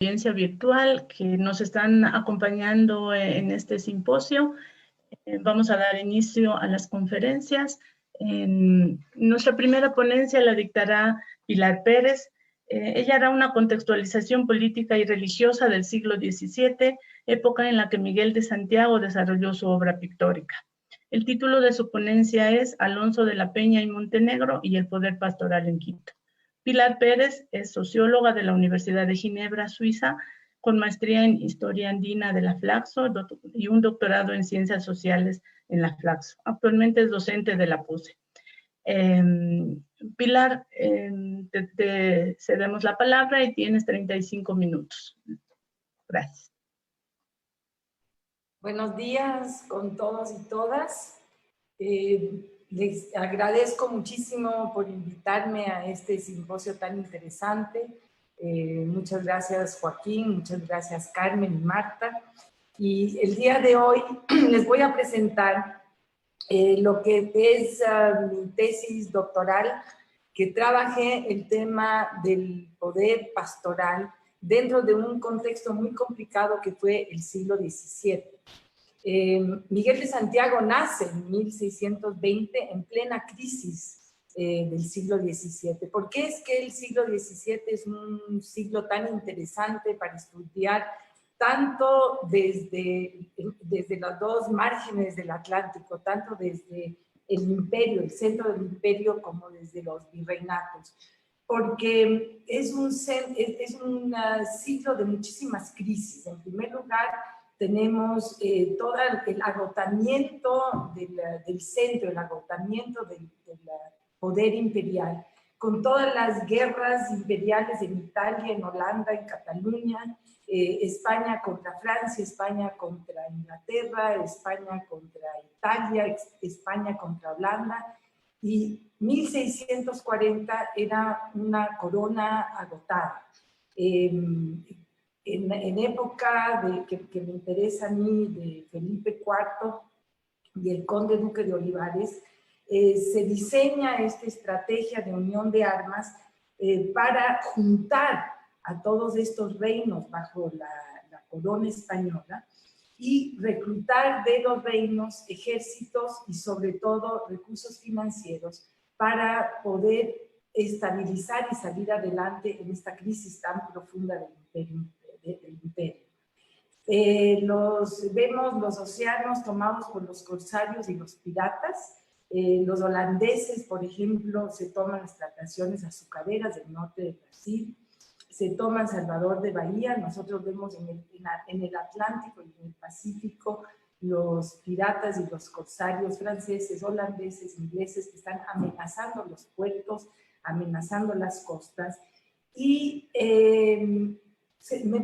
Audiencia virtual que nos están acompañando en este simposio. Vamos a dar inicio a las conferencias. Nuestra primera ponencia la dictará Pilar Pérez. Ella hará una contextualización política y religiosa del siglo XVII, época en la que Miguel de Santiago desarrolló su obra pictórica. El título de su ponencia es Alonso de la Peña y Montenegro y el poder pastoral en Quito. Pilar Pérez es socióloga de la Universidad de Ginebra, Suiza, con maestría en Historia Andina de la Flaxo y un doctorado en Ciencias Sociales en la Flaxo. Actualmente es docente de la PUSE. Pilar, te cedemos la palabra y tienes 35 minutos. Gracias. Buenos días con todos y todas. Les agradezco muchísimo por invitarme a este simposio tan interesante. Muchas gracias, Joaquín, muchas gracias, Carmen y Marta. Y el día de hoy les voy a presentar lo que es mi tesis doctoral, que trabajé el tema del poder pastoral dentro de un contexto muy complicado que fue el siglo XVII. Miguel de Santiago nace en 1620 en plena crisis del siglo XVII. ¿Por qué es que el siglo XVII es un siglo tan interesante para estudiar tanto desde los dos márgenes del Atlántico, tanto desde el imperio, el centro del imperio, como desde los virreinatos? Porque es un siglo de muchísimas crisis. En primer lugar, tenemos todo el agotamiento del centro, el agotamiento del poder imperial, con todas las guerras imperiales en Italia, en Holanda, en Cataluña, España contra Francia, España contra Inglaterra, España contra Italia, España contra Holanda, y 1640 era una corona agotada. En época que me interesa a mí, de Felipe IV y el conde duque de Olivares, se diseña esta estrategia de unión de armas para juntar a todos estos reinos bajo la corona española y reclutar de los reinos ejércitos y sobre todo recursos financieros para poder estabilizar y salir adelante en esta crisis tan profunda del imperio. Vemos los océanos tomados por los corsarios y los piratas. Los holandeses, por ejemplo, se toman las plantaciones azucareras del norte de Brasil, se toman Salvador de Bahía. Nosotros vemos en el Atlántico y en el Pacífico los piratas y los corsarios franceses, holandeses, ingleses, que están amenazando los puertos, amenazando las costas. Y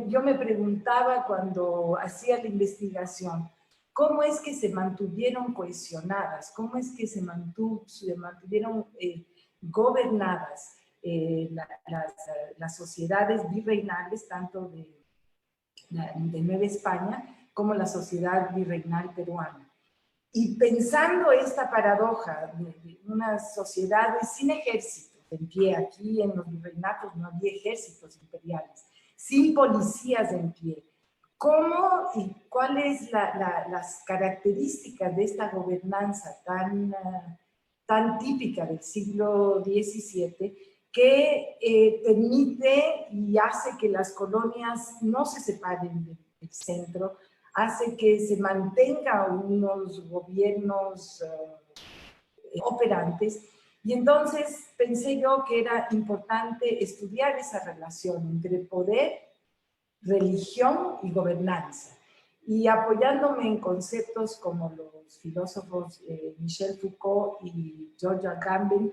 yo me preguntaba cuando hacía la investigación, ¿cómo es que se mantuvieron cohesionadas? ¿Cómo es que se mantuvieron gobernadas las sociedades virreinales, tanto de Nueva España como la sociedad virreinal peruana? Y pensando esta paradoja de unas sociedades sin ejércitos en pie, aquí en los virreinatos no había ejércitos imperiales, sin policías en pie, ¿cómo y cuáles las características de esta gobernanza tan típica del siglo XVII que permite y hace que las colonias no se separen del centro, hace que se mantenga unos gobiernos operantes? Y entonces pensé yo que era importante estudiar esa relación entre poder, religión y gobernanza. Y apoyándome en conceptos como los filósofos Michel Foucault y George Agamben,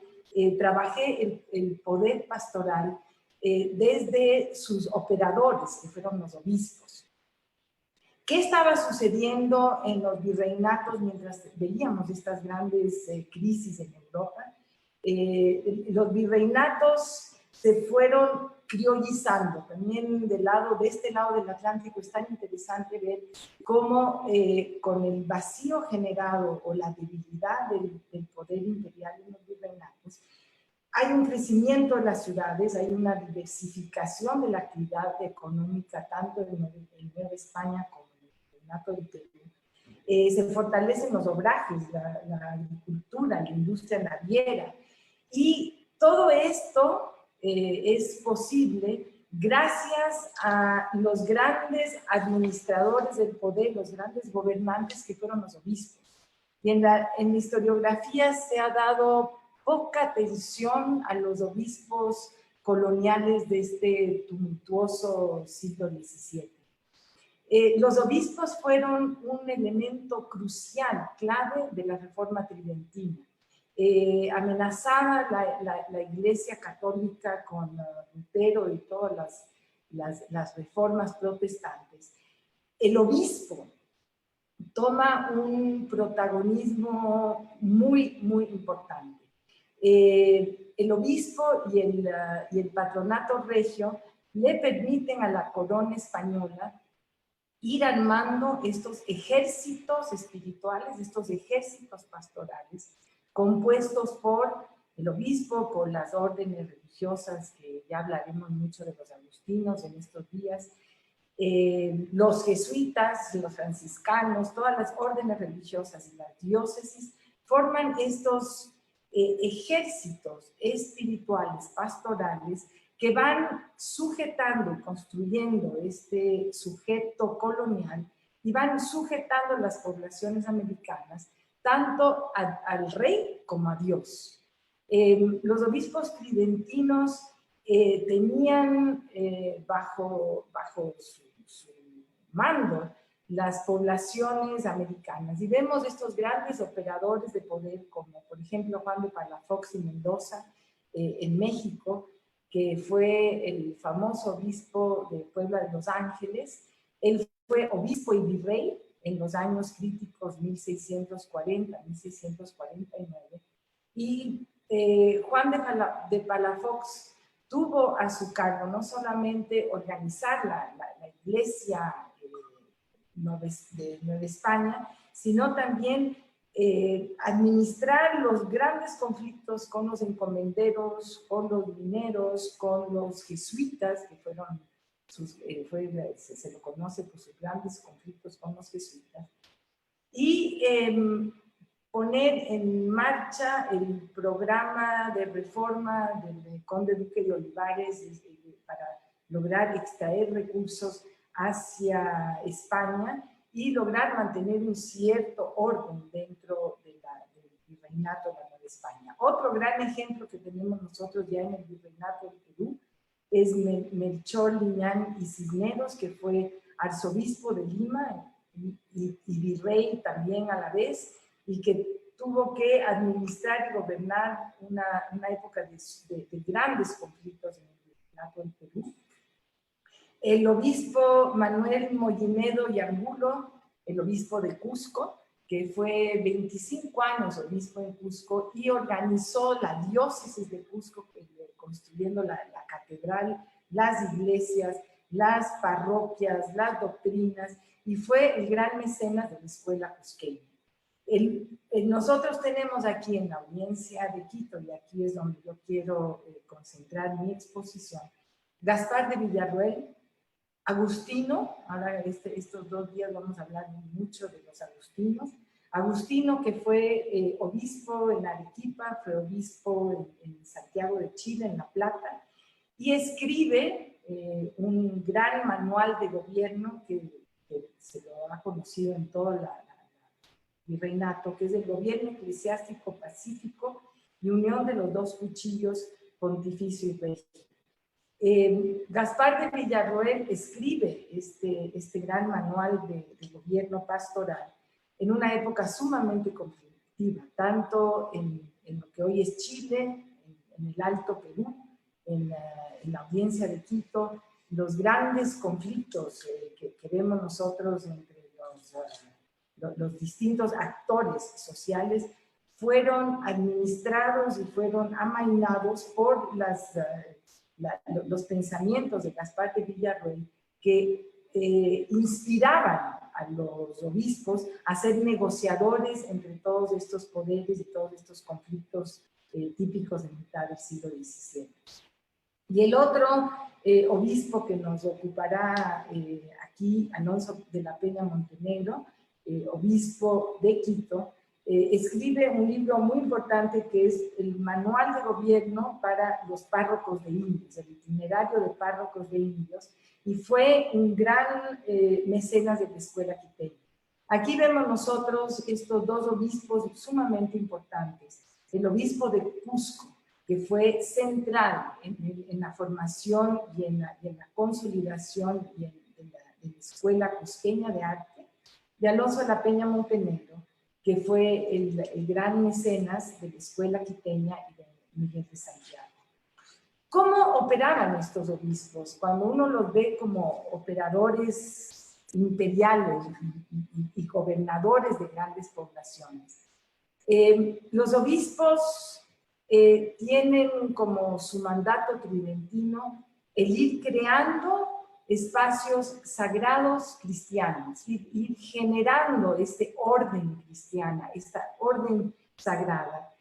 trabajé el poder pastoral desde sus operadores, que fueron los obispos. ¿Qué estaba sucediendo en los virreinatos mientras veíamos estas grandes crisis en Europa? Los virreinatos se fueron criollizando. También de este lado del Atlántico es tan interesante ver cómo con el vacío generado o la debilidad del poder imperial en los virreinatos, hay un crecimiento de las ciudades, hay una diversificación de la actividad económica, tanto en Nueva España como en el Virreinato del Perú. Se fortalecen los obrajes, la agricultura, la industria naviera. Y todo esto es posible gracias a los grandes administradores del poder, los grandes gobernantes que fueron los obispos. Y en la historiografía se ha dado poca atención a los obispos coloniales de este tumultuoso siglo XVII. Los obispos fueron un elemento crucial, clave de la Reforma Tridentina. Amenazaba la Iglesia Católica con Lutero y todas las reformas protestantes. El obispo toma un protagonismo muy, muy importante. El obispo y el patronato regio le permiten a la corona española ir armando estos ejércitos espirituales, estos ejércitos pastorales, compuestos por el obispo, por las órdenes religiosas, que ya hablaremos mucho de los agustinos en estos días, los jesuitas, los franciscanos, todas las órdenes religiosas y las diócesis forman estos ejércitos espirituales, pastorales, que van sujetando y construyendo este sujeto colonial y van sujetando las poblaciones americanas tanto al rey como a Dios. Los obispos tridentinos tenían bajo su mando las poblaciones americanas. Y vemos estos grandes operadores de poder como, por ejemplo, Juan de Palafox y Mendoza en México, que fue el famoso obispo de Puebla de Los Ángeles. Él fue obispo y virrey en los años críticos 1640-1649. Y Juan de Palafox tuvo a su cargo no solamente organizar la iglesia de Nueva España, sino también administrar los grandes conflictos con los encomenderos, con los mineros, con los jesuitas, que fueron se lo conoce por sus grandes conflictos con los jesuitas, y poner en marcha el programa de reforma del conde duque de Olivares para lograr extraer recursos hacia España y lograr mantener un cierto orden dentro del virreinato de la Nueva España. Otro gran ejemplo que tenemos nosotros ya en el virreinato del Perú es Melchor Liñán y Cisneros, que fue arzobispo de Lima y virrey también a la vez, y que tuvo que administrar y gobernar una época de grandes conflictos en el virreinato del Perú. El obispo Manuel Mollinedo y Angulo, el obispo de Cusco, que fue 25 años obispo en Cusco y organizó la diócesis de Cusco, construyendo la catedral, las iglesias, las parroquias, las doctrinas, y fue el gran mecenas de la escuela cusqueña. Nosotros tenemos aquí en la audiencia de Quito, y aquí es donde yo quiero concentrar mi exposición, Gaspar de Villarroel, Agustino. Ahora estos 2 días vamos a hablar mucho de los agustinos. Agustino, que fue obispo en Arequipa, fue obispo en Santiago de Chile, en La Plata, y escribe un gran manual de gobierno que se lo ha conocido en todo el virreinato, que es el Gobierno Eclesiástico Pacífico y Unión de los Dos Cuchillos, Pontificio y Regio. Gaspar de Villarroel escribe este gran manual de gobierno pastoral en una época sumamente conflictiva, tanto en lo que hoy es Chile, en el Alto Perú, en la audiencia de Quito, los grandes conflictos que vemos nosotros entre los distintos actores sociales fueron administrados y fueron amainados por los pensamientos de Gaspar de Villarroel, que inspiraban a los obispos a ser negociadores entre todos estos poderes y todos estos conflictos típicos de mitad del siglo XVII. Y el otro obispo que nos ocupará aquí, Alonso de la Peña Montenegro, obispo de Quito, escribe un libro muy importante que es el Manual de Gobierno para los Párrocos de Indios, el Itinerario de Párrocos de Indios, y fue un gran mecenas de la escuela quiteña. Aquí vemos nosotros estos dos obispos sumamente importantes. El obispo de Cusco, que fue central en la formación y en la consolidación y en la Escuela Cusqueña de Arte, de Alonso de la Peña Montenegro, que fue el gran mecenas de la escuela quiteña y de Miguel de Santiago. ¿Cómo operaban estos obispos? Cuando uno los ve como operadores imperiales y gobernadores de grandes poblaciones, los obispos tienen como su mandato tridentino el ir creando espacios sagrados cristianos, ir generando este orden cristiana, esta orden sagrada,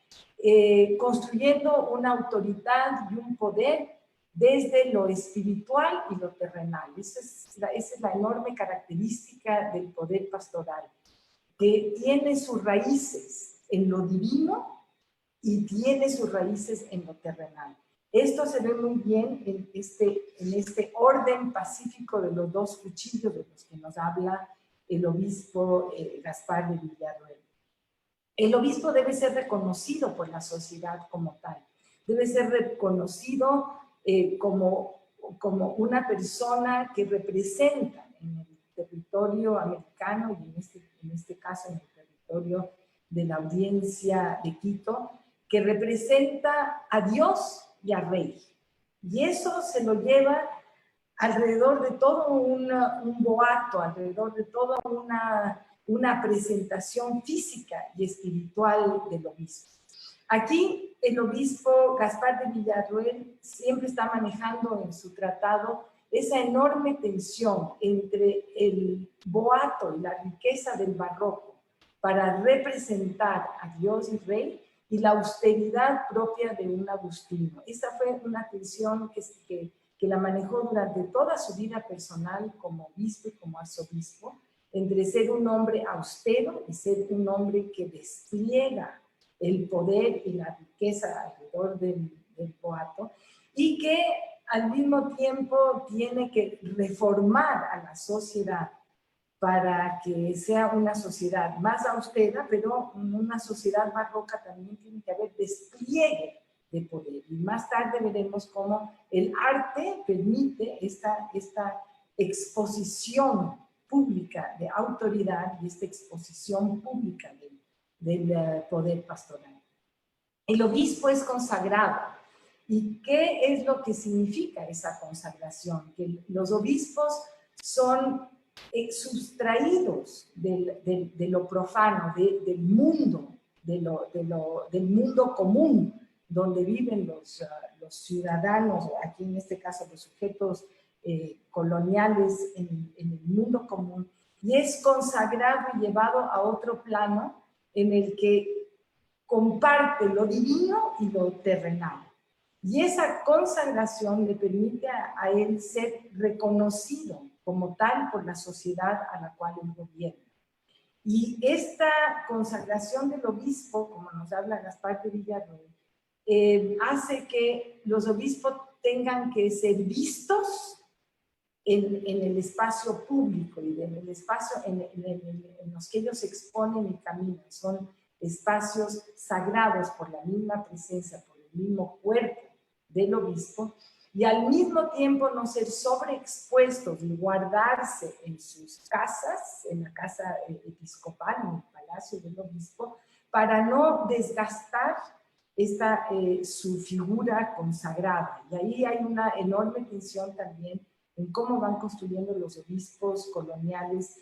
construyendo una autoridad y un poder desde lo espiritual y lo terrenal. Esa es la enorme característica del poder pastoral, que tiene sus raíces en lo divino y tiene sus raíces en lo terrenal. Esto se ve muy bien en este orden pacífico de los dos cuchillos de los que nos habla el obispo Gaspar de Villarroel. El obispo debe ser reconocido por la sociedad como tal. Debe ser reconocido como una persona que representa en el territorio americano y en este caso en el territorio de la audiencia de Quito, que representa a Dios y al rey. Y eso se lo lleva alrededor de todo un boato, alrededor de toda una presentación física y espiritual del obispo. Aquí el obispo Gaspar de Villarroel siempre está manejando en su tratado esa enorme tensión entre el boato y la riqueza del barroco para representar a Dios y rey y la austeridad propia de un agustino. Esta fue una tensión que la manejó durante toda su vida personal como obispo y como arzobispo, entre ser un hombre austero y ser un hombre que despliega el poder y la riqueza alrededor del boato, y que al mismo tiempo tiene que reformar a la sociedad para que sea una sociedad más austera, pero una sociedad barroca también tiene que haber despliegue de poder. Y más tarde veremos cómo el arte permite esta exposición pública de autoridad y esta exposición pública del poder pastoral. El obispo es consagrado. ¿Y qué es lo que significa esa consagración? Que los obispos son sustraídos de lo profano, del mundo, del mundo común, donde viven los ciudadanos, aquí en este caso los sujetos coloniales en el mundo común, y es consagrado y llevado a otro plano en el que comparte lo divino y lo terrenal. Y esa consagración le permite a él ser reconocido como tal por la sociedad a la cual él gobierna. Y esta consagración del obispo, como nos habla Gaspar de Villarroel, hace que los obispos tengan que ser vistos en el espacio público y en el espacio en los que ellos exponen y caminan. Son espacios sagrados por la misma presencia, por el mismo cuerpo del obispo, y al mismo tiempo no ser sobreexpuestos y guardarse en sus casas, en la casa episcopal, en el palacio del obispo, para no desgastar su figura consagrada. Y ahí hay una enorme tensión también en cómo van construyendo los obispos coloniales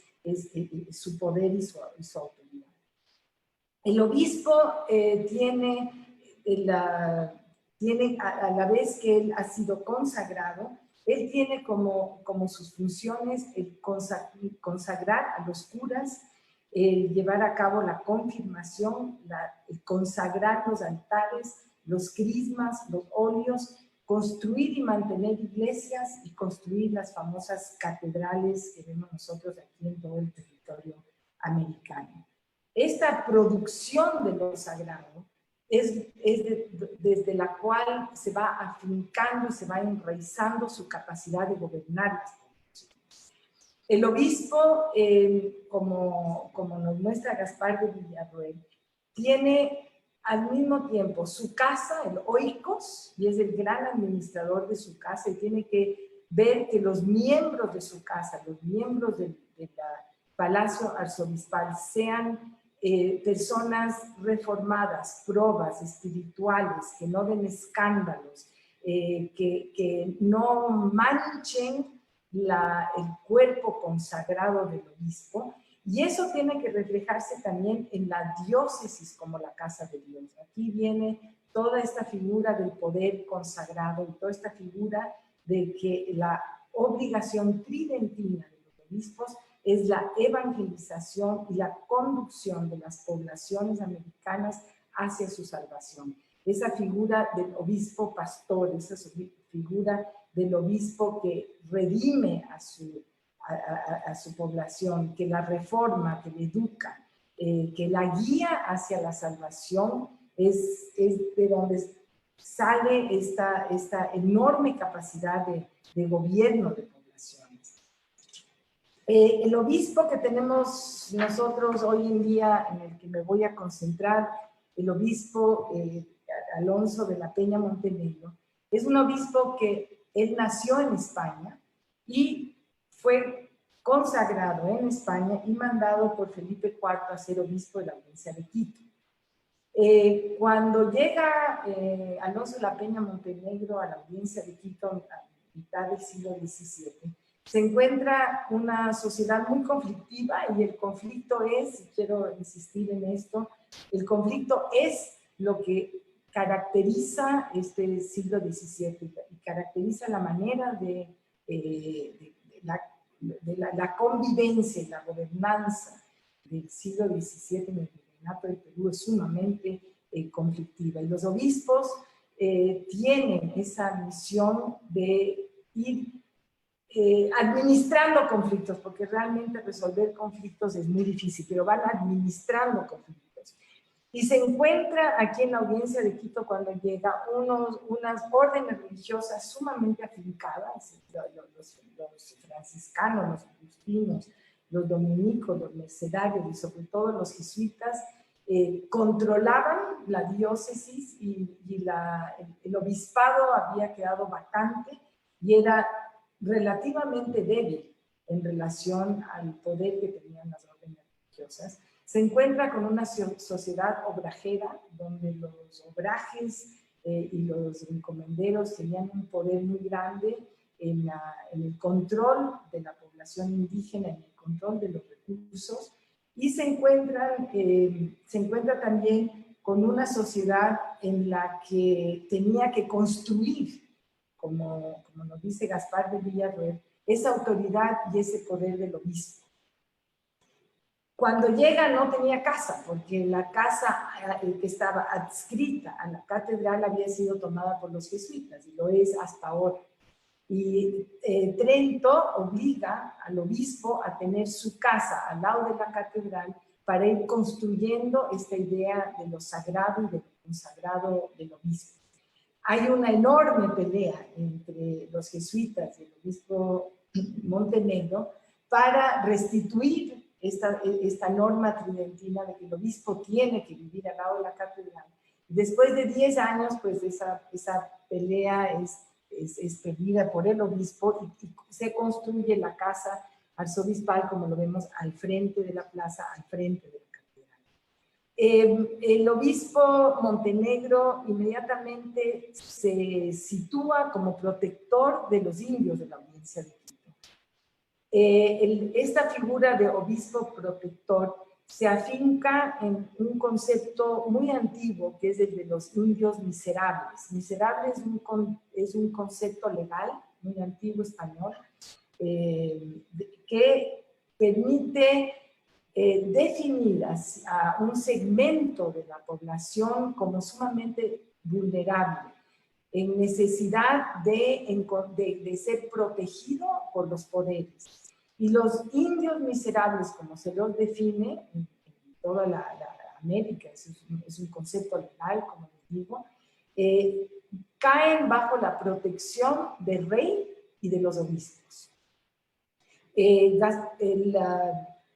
su poder y su autoridad. El obispo tiene a la vez que él ha sido consagrado, él tiene como sus funciones el consagrar a los curas, llevar a cabo la confirmación, el consagrar los altares, los crismas, los óleos, construir y mantener iglesias y construir las famosas catedrales que vemos nosotros aquí en todo el territorio americano. Esta producción de lo sagrado desde la cual se va afincando y se va enraizando su capacidad de gobernar las poblaciones. El obispo, como nos muestra Gaspar de Villarroel, tiene al mismo tiempo su casa, el oikos, y es el gran administrador de su casa, y tiene que ver que los miembros de su casa, los miembros del Palacio Arzobispal, sean personas reformadas, probas, espirituales, que no den escándalos, que no manchen el cuerpo consagrado del obispo. Y eso tiene que reflejarse también en la diócesis como la casa de Dios. Aquí viene toda esta figura del poder consagrado y toda esta figura de que la obligación tridentina de los obispos es la evangelización y la conducción de las poblaciones americanas hacia su salvación. Esa figura del obispo pastor, esa figura del obispo que redime a su población, que la reforma, que la educa, que la guía hacia la salvación, es de donde sale esta enorme capacidad de gobierno de poblaciones. El obispo que tenemos nosotros hoy en día, en el que me voy a concentrar, el obispo Alonso de la Peña Montenegro, es un obispo que él nació en España y fue consagrado en España y mandado por Felipe IV a ser obispo de la Audiencia de Quito. Cuando llega Alonso de la Peña Montenegro a la Audiencia de Quito a mitad del siglo XVII, se encuentra una sociedad muy conflictiva y el conflicto es, y quiero insistir en esto, el conflicto es lo que caracteriza este siglo XVII y caracteriza la manera de la convivencia y la gobernanza del siglo XVII en el virreinato del Perú es sumamente conflictiva. Y los obispos tienen esa misión de ir administrando conflictos, porque realmente resolver conflictos es muy difícil, pero van administrando conflictos. Y se encuentra aquí en la Audiencia de Quito cuando llega unas órdenes religiosas sumamente afincadas, los franciscanos, los agustinos, los dominicos, los mercedarios y sobre todo los jesuitas, controlaban la diócesis y el obispado había quedado vacante y era relativamente débil en relación al poder que tenían las órdenes religiosas. Se encuentra con una sociedad obrajera donde los obrajes y los encomenderos tenían un poder muy grande en el control de la población indígena, en el control de los recursos, y se encuentra también con una sociedad en la que tenía que construir, como nos dice Gaspar de Villarroel, esa autoridad y ese poder del obispo. Cuando llega no tenía casa, porque la casa que estaba adscrita a la catedral había sido tomada por los jesuitas, y lo es hasta ahora. Y Trento obliga al obispo a tener su casa al lado de la catedral para ir construyendo esta idea de lo sagrado y de lo consagrado del obispo. Hay una enorme pelea entre los jesuitas y el obispo Montenegro para restituir esta norma tridentina de que el obispo tiene que vivir al lado de la catedral. Después de 10 años, pues esa pelea es perdida por el obispo y se construye la casa arzobispal, como lo vemos, al frente de la plaza, al frente de la catedral. El obispo Montenegro inmediatamente se sitúa como protector de los indios de la Audiencia de Quito. Esta figura de obispo protector se afinca en un concepto muy antiguo que es el de los indios miserables. Miserable es un concepto legal muy antiguo español que permite definir a un segmento de la población como sumamente vulnerable, en necesidad de ser protegido por los poderes. Y los indios miserables, como se los define en toda la América, es un concepto legal, como les digo, caen bajo la protección del rey y de los obispos.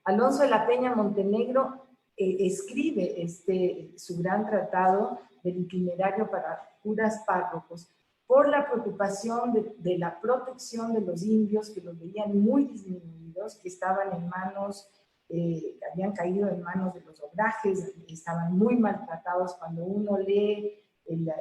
Alonso de la Peña Montenegro escribe su gran tratado del itinerario para curas párrocos por la preocupación de la protección de los indios, que los veían muy disminuidos, que estaban en manos, habían caído en manos de los obrajes, estaban muy maltratados. Cuando uno lee el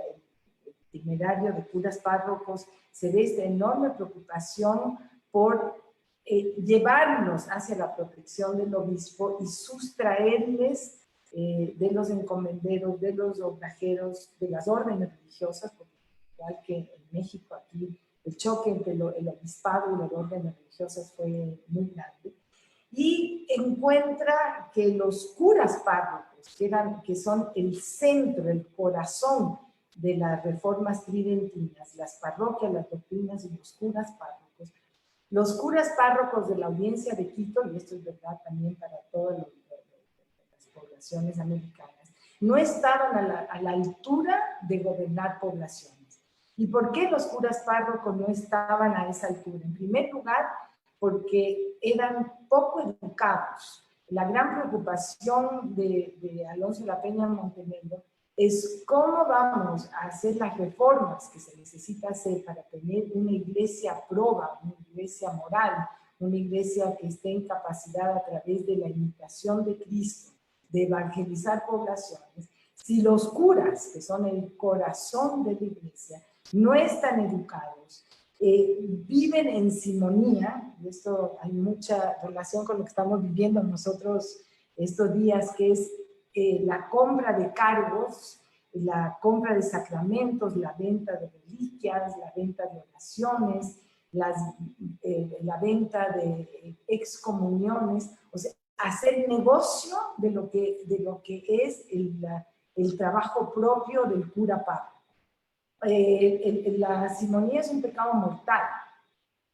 itinerario de curas párrocos, se ve esta enorme preocupación por llevarlos hacia la protección del obispo y sustraerles de los encomenderos, de los obrajeros, de las órdenes religiosas, porque igual que en México, aquí el choque entre el obispado y las órdenes religiosas fue muy grande. Y encuentra que los curas párrocos, que son el centro, el corazón de las reformas tridentinas, las parroquias, las doctrinas y los curas párrocos. Los curas párrocos de la Audiencia de Quito, y esto es verdad también para todas las poblaciones americanas, no estaban a la altura de gobernar poblaciones. ¿Y por qué los curas párrocos no estaban a esa altura? En primer lugar, porque eran poco educados. La gran preocupación de Alonso de la Peña Montenegro es cómo vamos a hacer las reformas que se necesita hacer para tener una iglesia proba, una iglesia moral, una iglesia que esté en capacidad a través de la imitación de Cristo, de evangelizar poblaciones, si los curas, que son el corazón de la iglesia, no están educados, viven en simonía, y esto hay mucha relación con lo que estamos viviendo nosotros estos días, que es la compra de cargos, la compra de sacramentos, la venta de reliquias, la venta de oraciones, la venta de excomuniones, o sea, hacer negocio de lo que es el trabajo propio del cura párroco. La simonía es un pecado mortal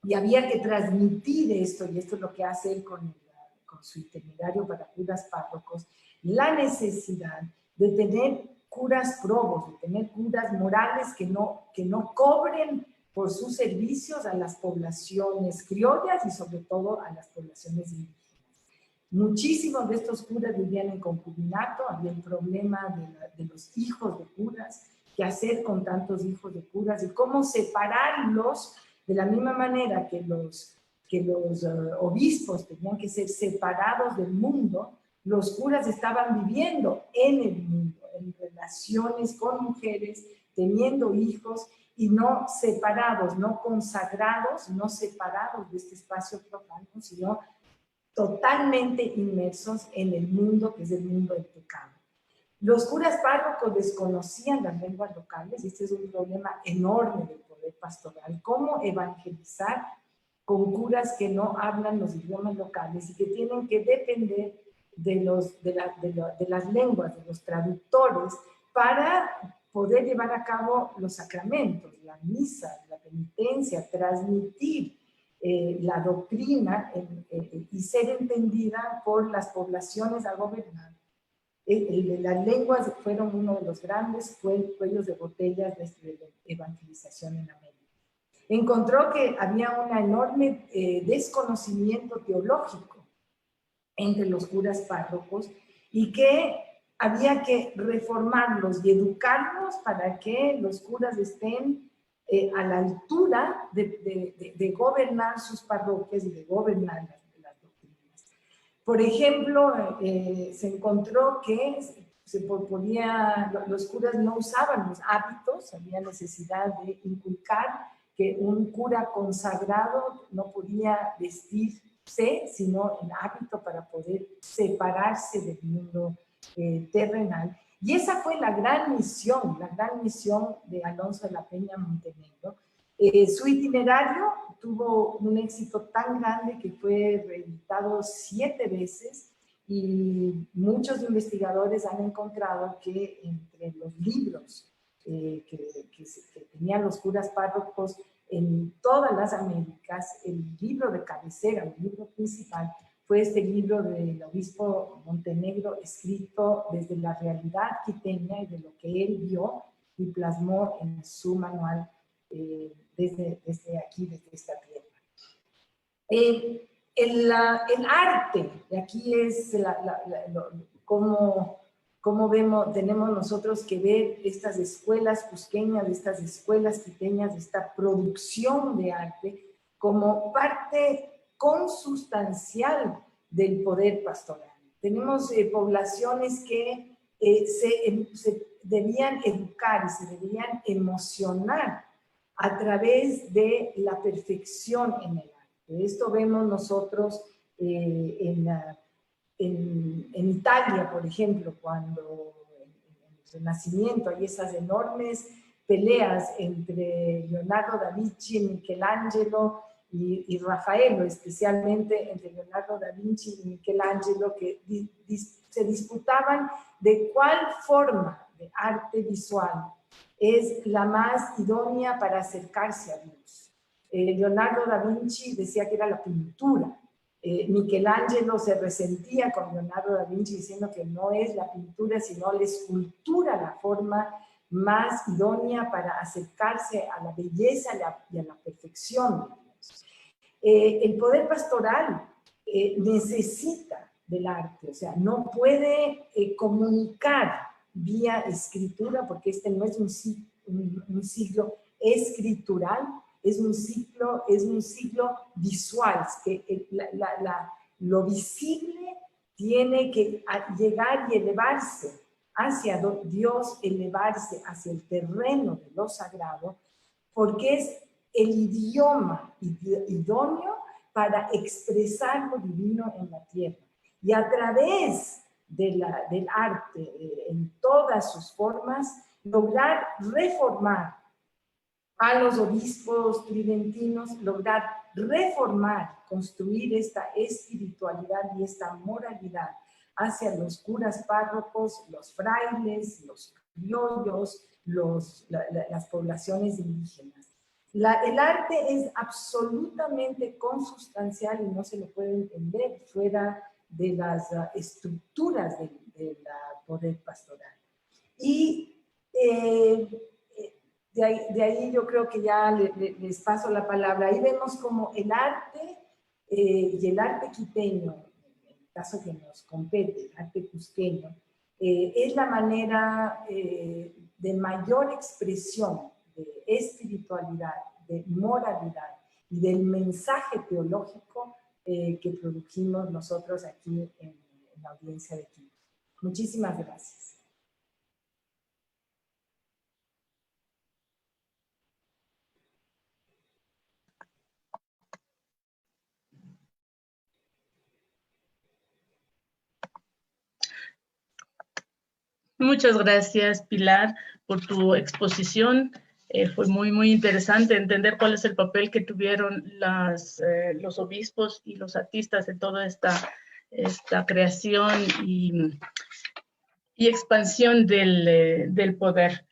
y había que transmitir esto, y esto es lo que hace él con su itinerario para curas párrocos, la necesidad de tener curas probos, de tener curas morales que no cobren por sus servicios a las poblaciones criollas y sobre todo a las poblaciones indígenas. Muchísimos de estos curas vivían en concubinato, había el problema de los hijos de curas, qué hacer con tantos hijos de curas y cómo separarlos de la misma manera que los obispos tenían que ser separados del mundo. Los curas estaban viviendo en el mundo, en relaciones con mujeres, teniendo hijos y no separados, no consagrados, no separados de este espacio profano, sino totalmente inmersos en el mundo que es el mundo del pecado. Los curas párrocos desconocían las lenguas locales, y este es un problema enorme del poder pastoral. ¿Cómo evangelizar con curas que no hablan los idiomas locales y que tienen que depender de las lenguas, de los traductores, para poder llevar a cabo los sacramentos, la misa, la penitencia, transmitir la doctrina y ser entendida por las poblaciones a gobernar? Las lenguas fueron uno de los grandes cuellos de botella de la evangelización en América. Encontró que había un enorme desconocimiento teológico entre los curas párrocos y que había que reformarlos y educarlos para que los curas estén a la altura de gobernar sus parroquias y de gobernar las doctrinas. Por ejemplo, se encontró que los curas no usaban los hábitos, había necesidad de inculcar que un cura consagrado no podía vestirse sino en hábito para poder separarse del mundo terrenal. Y esa fue la gran misión de Alonso de la Peña Montenegro. Su itinerario tuvo un éxito tan grande que fue reeditado 7 veces y muchos investigadores han encontrado que entre los libros que tenían los curas párrocos en todas las Américas. El libro de cabecera, el libro principal, fue este libro del obispo Montenegro, escrito desde la realidad quiteña y de lo que él vio y plasmó en su manual desde aquí, desde esta tierra. El arte, y aquí es cómo vemos, tenemos nosotros que ver estas escuelas cusqueñas, estas escuelas quiteñas, esta producción de arte como parte consustancial del poder pastoral. Tenemos poblaciones que se debían educar y se debían emocionar a través de la perfección en el arte. Esto vemos nosotros en Italia, por ejemplo, cuando en el Renacimiento hay esas enormes peleas entre Leonardo da Vinci, Michelangelo y Rafael, especialmente entre Leonardo da Vinci y Michelangelo, que se disputaban de cuál forma de arte visual es la más idónea para acercarse a Dios. Leonardo da Vinci decía que era la pintura. Michelangelo se resentía con Leonardo da Vinci diciendo que no es la pintura, sino la escultura la forma más idónea para acercarse a la belleza y a la perfección de Dios. El poder pastoral necesita del arte, o sea, no puede comunicar vía escritura, porque este no es un siglo escritural, es un ciclo visual, que lo visible tiene que llegar y elevarse hacia Dios, elevarse hacia el terreno de lo sagrado, porque es el idioma idóneo para expresar lo divino en la tierra. Y a través del arte, en todas sus formas, lograr reformar a los obispos tridentinos, lograr reformar, construir esta espiritualidad y esta moralidad hacia los curas párrocos, los frailes, los criollos, las poblaciones indígenas. El arte es absolutamente consustancial y no se lo puede entender fuera de las estructuras del poder pastoral. Y de ahí yo creo que ya les paso la palabra. Ahí vemos como el arte y el arte quiteño, en el caso que nos compete, el arte cusqueño, es la manera de mayor expresión de espiritualidad, de moralidad y del mensaje teológico que produjimos nosotros aquí en la audiencia de Quito. Muchísimas gracias. Muchas gracias, Pilar, por tu exposición. Fue muy interesante entender cuál es el papel que tuvieron los obispos y los artistas en toda esta creación y expansión del poder.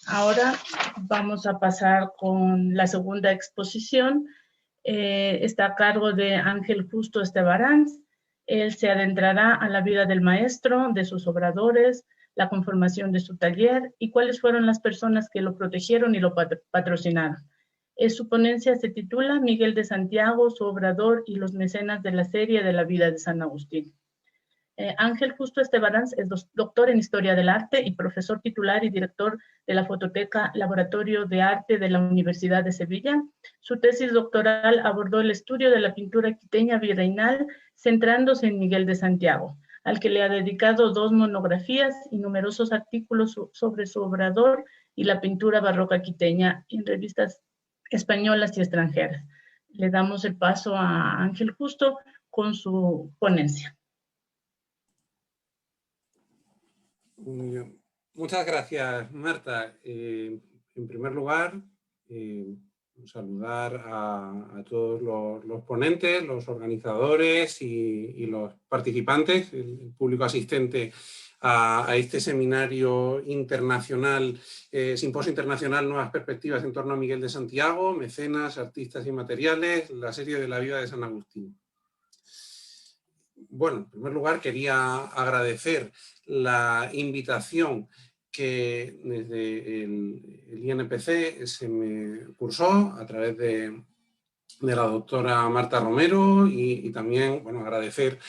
Ahora vamos a pasar con la segunda exposición. Está a cargo de Ángel Justo Estebaranz. Él se adentrará a la vida del maestro, de sus obradores, la conformación de su taller y cuáles fueron las personas que lo protegieron y lo patrocinaron. Su ponencia se titula Miguel de Santiago, su obrador y los mecenas de la serie de la vida de San Agustín. Ángel Justo Estebaranz es doctor en Historia del Arte y profesor titular y director de la Fototeca Laboratorio de Arte de la Universidad de Sevilla. Su tesis doctoral abordó el estudio de la pintura quiteña virreinal, centrándose en Miguel de Santiago, al que le ha dedicado 2 monografías y numerosos artículos sobre su obrador y la pintura barroca quiteña en revistas españolas y extranjeras. Le damos el paso a Ángel Justo con su ponencia. Muchas gracias, Marta. En primer lugar, saludar a todos los ponentes, los organizadores y los participantes, el público asistente a este seminario internacional, Simposio Internacional Nuevas Perspectivas en torno a Miguel de Santiago, mecenas, artistas y materiales, la serie de la vida de San Agustín. Bueno, en primer lugar quería agradecer la invitación que desde el INPC se me cursó a través de la doctora Marta Romero y también, bueno, agradecer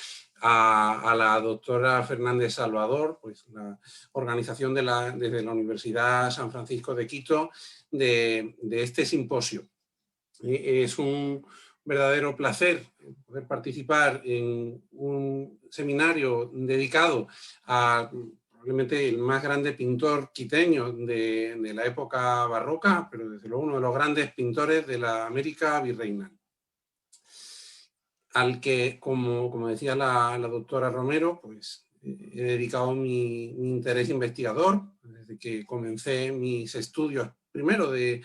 a la doctora Fernández Salvador, pues la organización desde la Universidad San Francisco de Quito de este simposio. Es un verdadero placer poder participar en un seminario dedicado a probablemente el más grande pintor quiteño de la época barroca, pero desde luego uno de los grandes pintores de la América virreinal, al que, como decía la doctora Romero, pues he dedicado mi interés investigador desde que comencé mis estudios, primero de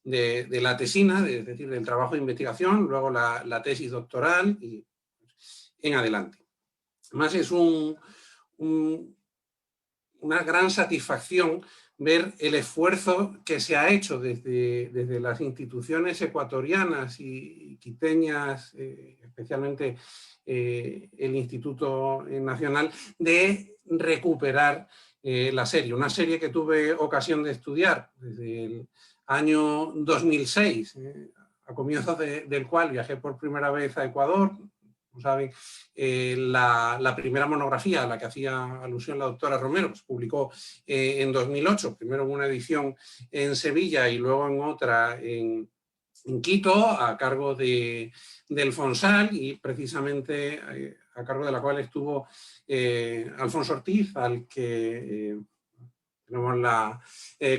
la tesina, es decir, del trabajo de investigación, luego la tesis doctoral y en adelante. Además es una gran satisfacción ver el esfuerzo que se ha hecho desde las instituciones ecuatorianas y quiteñas, especialmente el Instituto Nacional, de recuperar la serie. Una serie que tuve ocasión de estudiar desde el año 2006, a comienzos del cual viajé por primera vez a Ecuador. Como saben, la primera monografía a la que hacía alusión la doctora Romero se publicó en 2008, primero en una edición en Sevilla y luego en otra en Quito, a cargo del Fonsal, y precisamente a cargo de la cual estuvo Alfonso Ortiz, al que tenemos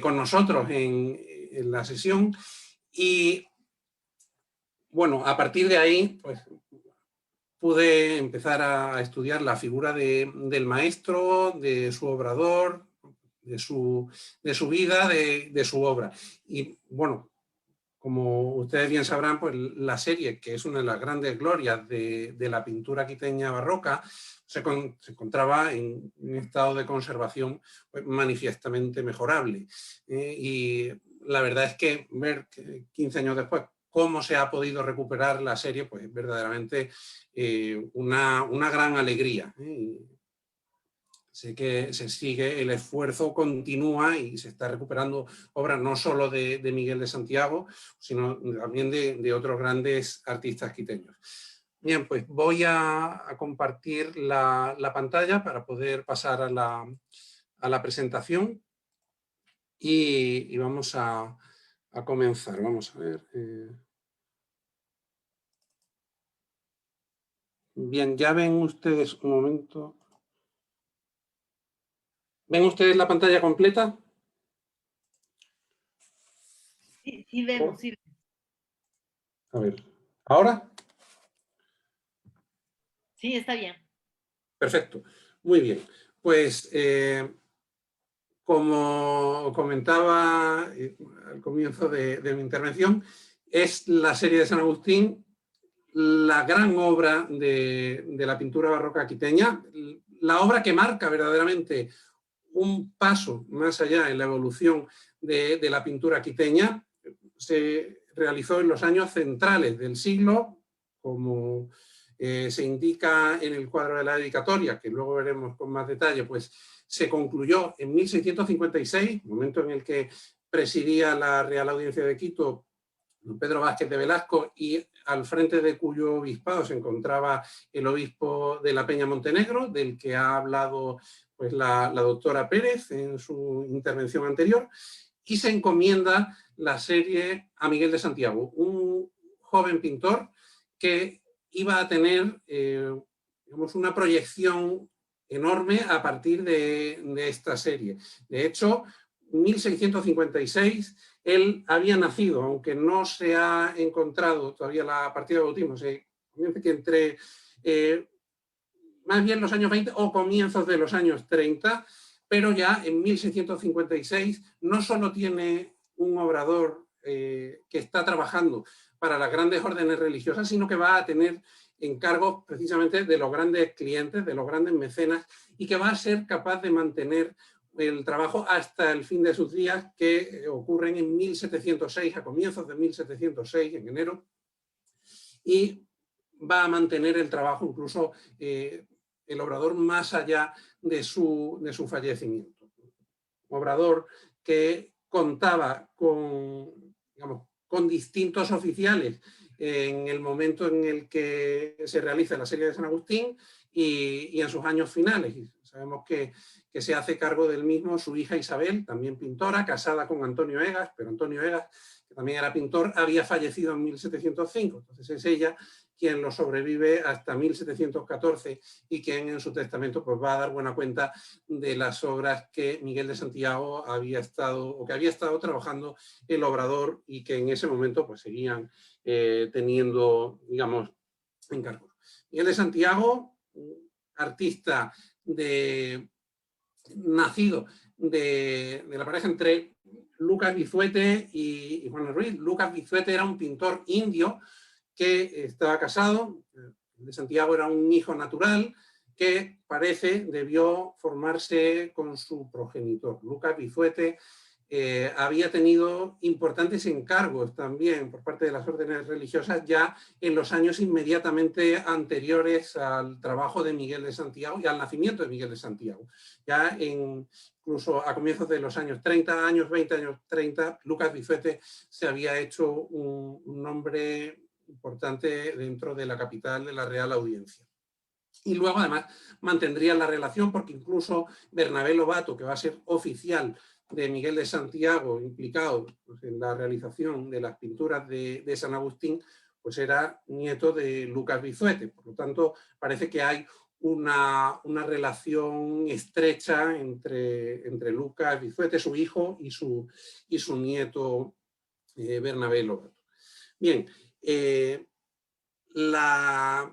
con nosotros en la sesión. Y bueno, a partir de ahí, pues pude empezar a estudiar la figura del maestro, de su obrador, de su vida, de su obra. Y bueno, como ustedes bien sabrán, pues la serie, que es una de las grandes glorias de la pintura quiteña barroca, se encontraba en un estado de conservación pues, manifiestamente mejorable. Y la verdad es que ver 15 años después cómo se ha podido recuperar la serie, pues verdaderamente una gran alegría. Sé que se sigue, el esfuerzo continúa y se está recuperando obras no solo de Miguel de Santiago, sino también de otros grandes artistas quiteños. Bien, pues voy a compartir la pantalla para poder pasar a la presentación y vamos a comenzar. Vamos a ver. Bien, ya ven ustedes, un momento. ¿Ven ustedes la pantalla completa? Sí vemos, sí vemos. A ver, ¿ahora? Sí, está bien. Perfecto, muy bien. Pues como comentaba al comienzo de mi intervención, es la serie de San Agustín la gran obra de la pintura barroca quiteña, la obra que marca verdaderamente un paso más allá en la evolución de la pintura quiteña. Se realizó en los años centrales del siglo, como se indica en el cuadro de la dedicatoria, que luego veremos con más detalle, pues se concluyó en 1656, momento en el que presidía la Real Audiencia de Quito don Pedro Vázquez de Velasco, y al frente de cuyo obispado se encontraba el obispo de la Peña Montenegro, del que ha hablado pues, la doctora Pérez en su intervención anterior, y se encomienda la serie a Miguel de Santiago, un joven pintor que iba a tener digamos, una proyección enorme a partir de esta serie. De hecho, 1656 él había nacido, aunque no se ha encontrado todavía la partida de bautismo, se comienza que entre más bien los años 20 o comienzos de los años 30, pero ya en 1656 no solo tiene un obrador que está trabajando para las grandes órdenes religiosas, sino que va a tener encargos precisamente de los grandes clientes, de los grandes mecenas, y que va a ser capaz de mantener el trabajo hasta el fin de sus días, que ocurren en 1706, a comienzos de 1706, en enero, y va a mantener el trabajo incluso el Obrador más allá de su fallecimiento. Obrador que contaba con, digamos, con distintos oficiales en el momento en el que se realiza la serie de San Agustín y en sus años finales. Y sabemos que se hace cargo del mismo su hija Isabel, también pintora, casada con Antonio Egas, pero Antonio Egas, que también era pintor, había fallecido en 1705. Entonces es ella quien lo sobrevive hasta 1714 y quien en su testamento pues, va a dar buena cuenta de las obras que Miguel de Santiago había estado trabajando el Obrador y que en ese momento pues, seguían teniendo, digamos, encargos. Miguel de Santiago, artista nacido de la pareja entre Lucas Vizuete y Juan Ruiz. Lucas Vizuete era un pintor indio que estaba casado, de Santiago era un hijo natural, que parece debió formarse con su progenitor. Lucas Vizuete había tenido importantes encargos también por parte de las órdenes religiosas ya en los años inmediatamente anteriores al trabajo de Miguel de Santiago y al nacimiento de Miguel de Santiago. Ya incluso a comienzos de los años 30, años 20, años 30, Lucas Vizuete se había hecho un nombre importante dentro de la capital de la Real Audiencia. Y luego además mantendría la relación porque incluso Bernabé Lobato, que va a ser oficial de Miguel de Santiago, implicado pues, en la realización de las pinturas de San Agustín, pues era nieto de Lucas Vizuete. Por lo tanto, parece que hay una relación estrecha entre Lucas Vizuete, su hijo, y su nieto Bernabé Lobato. Bien, la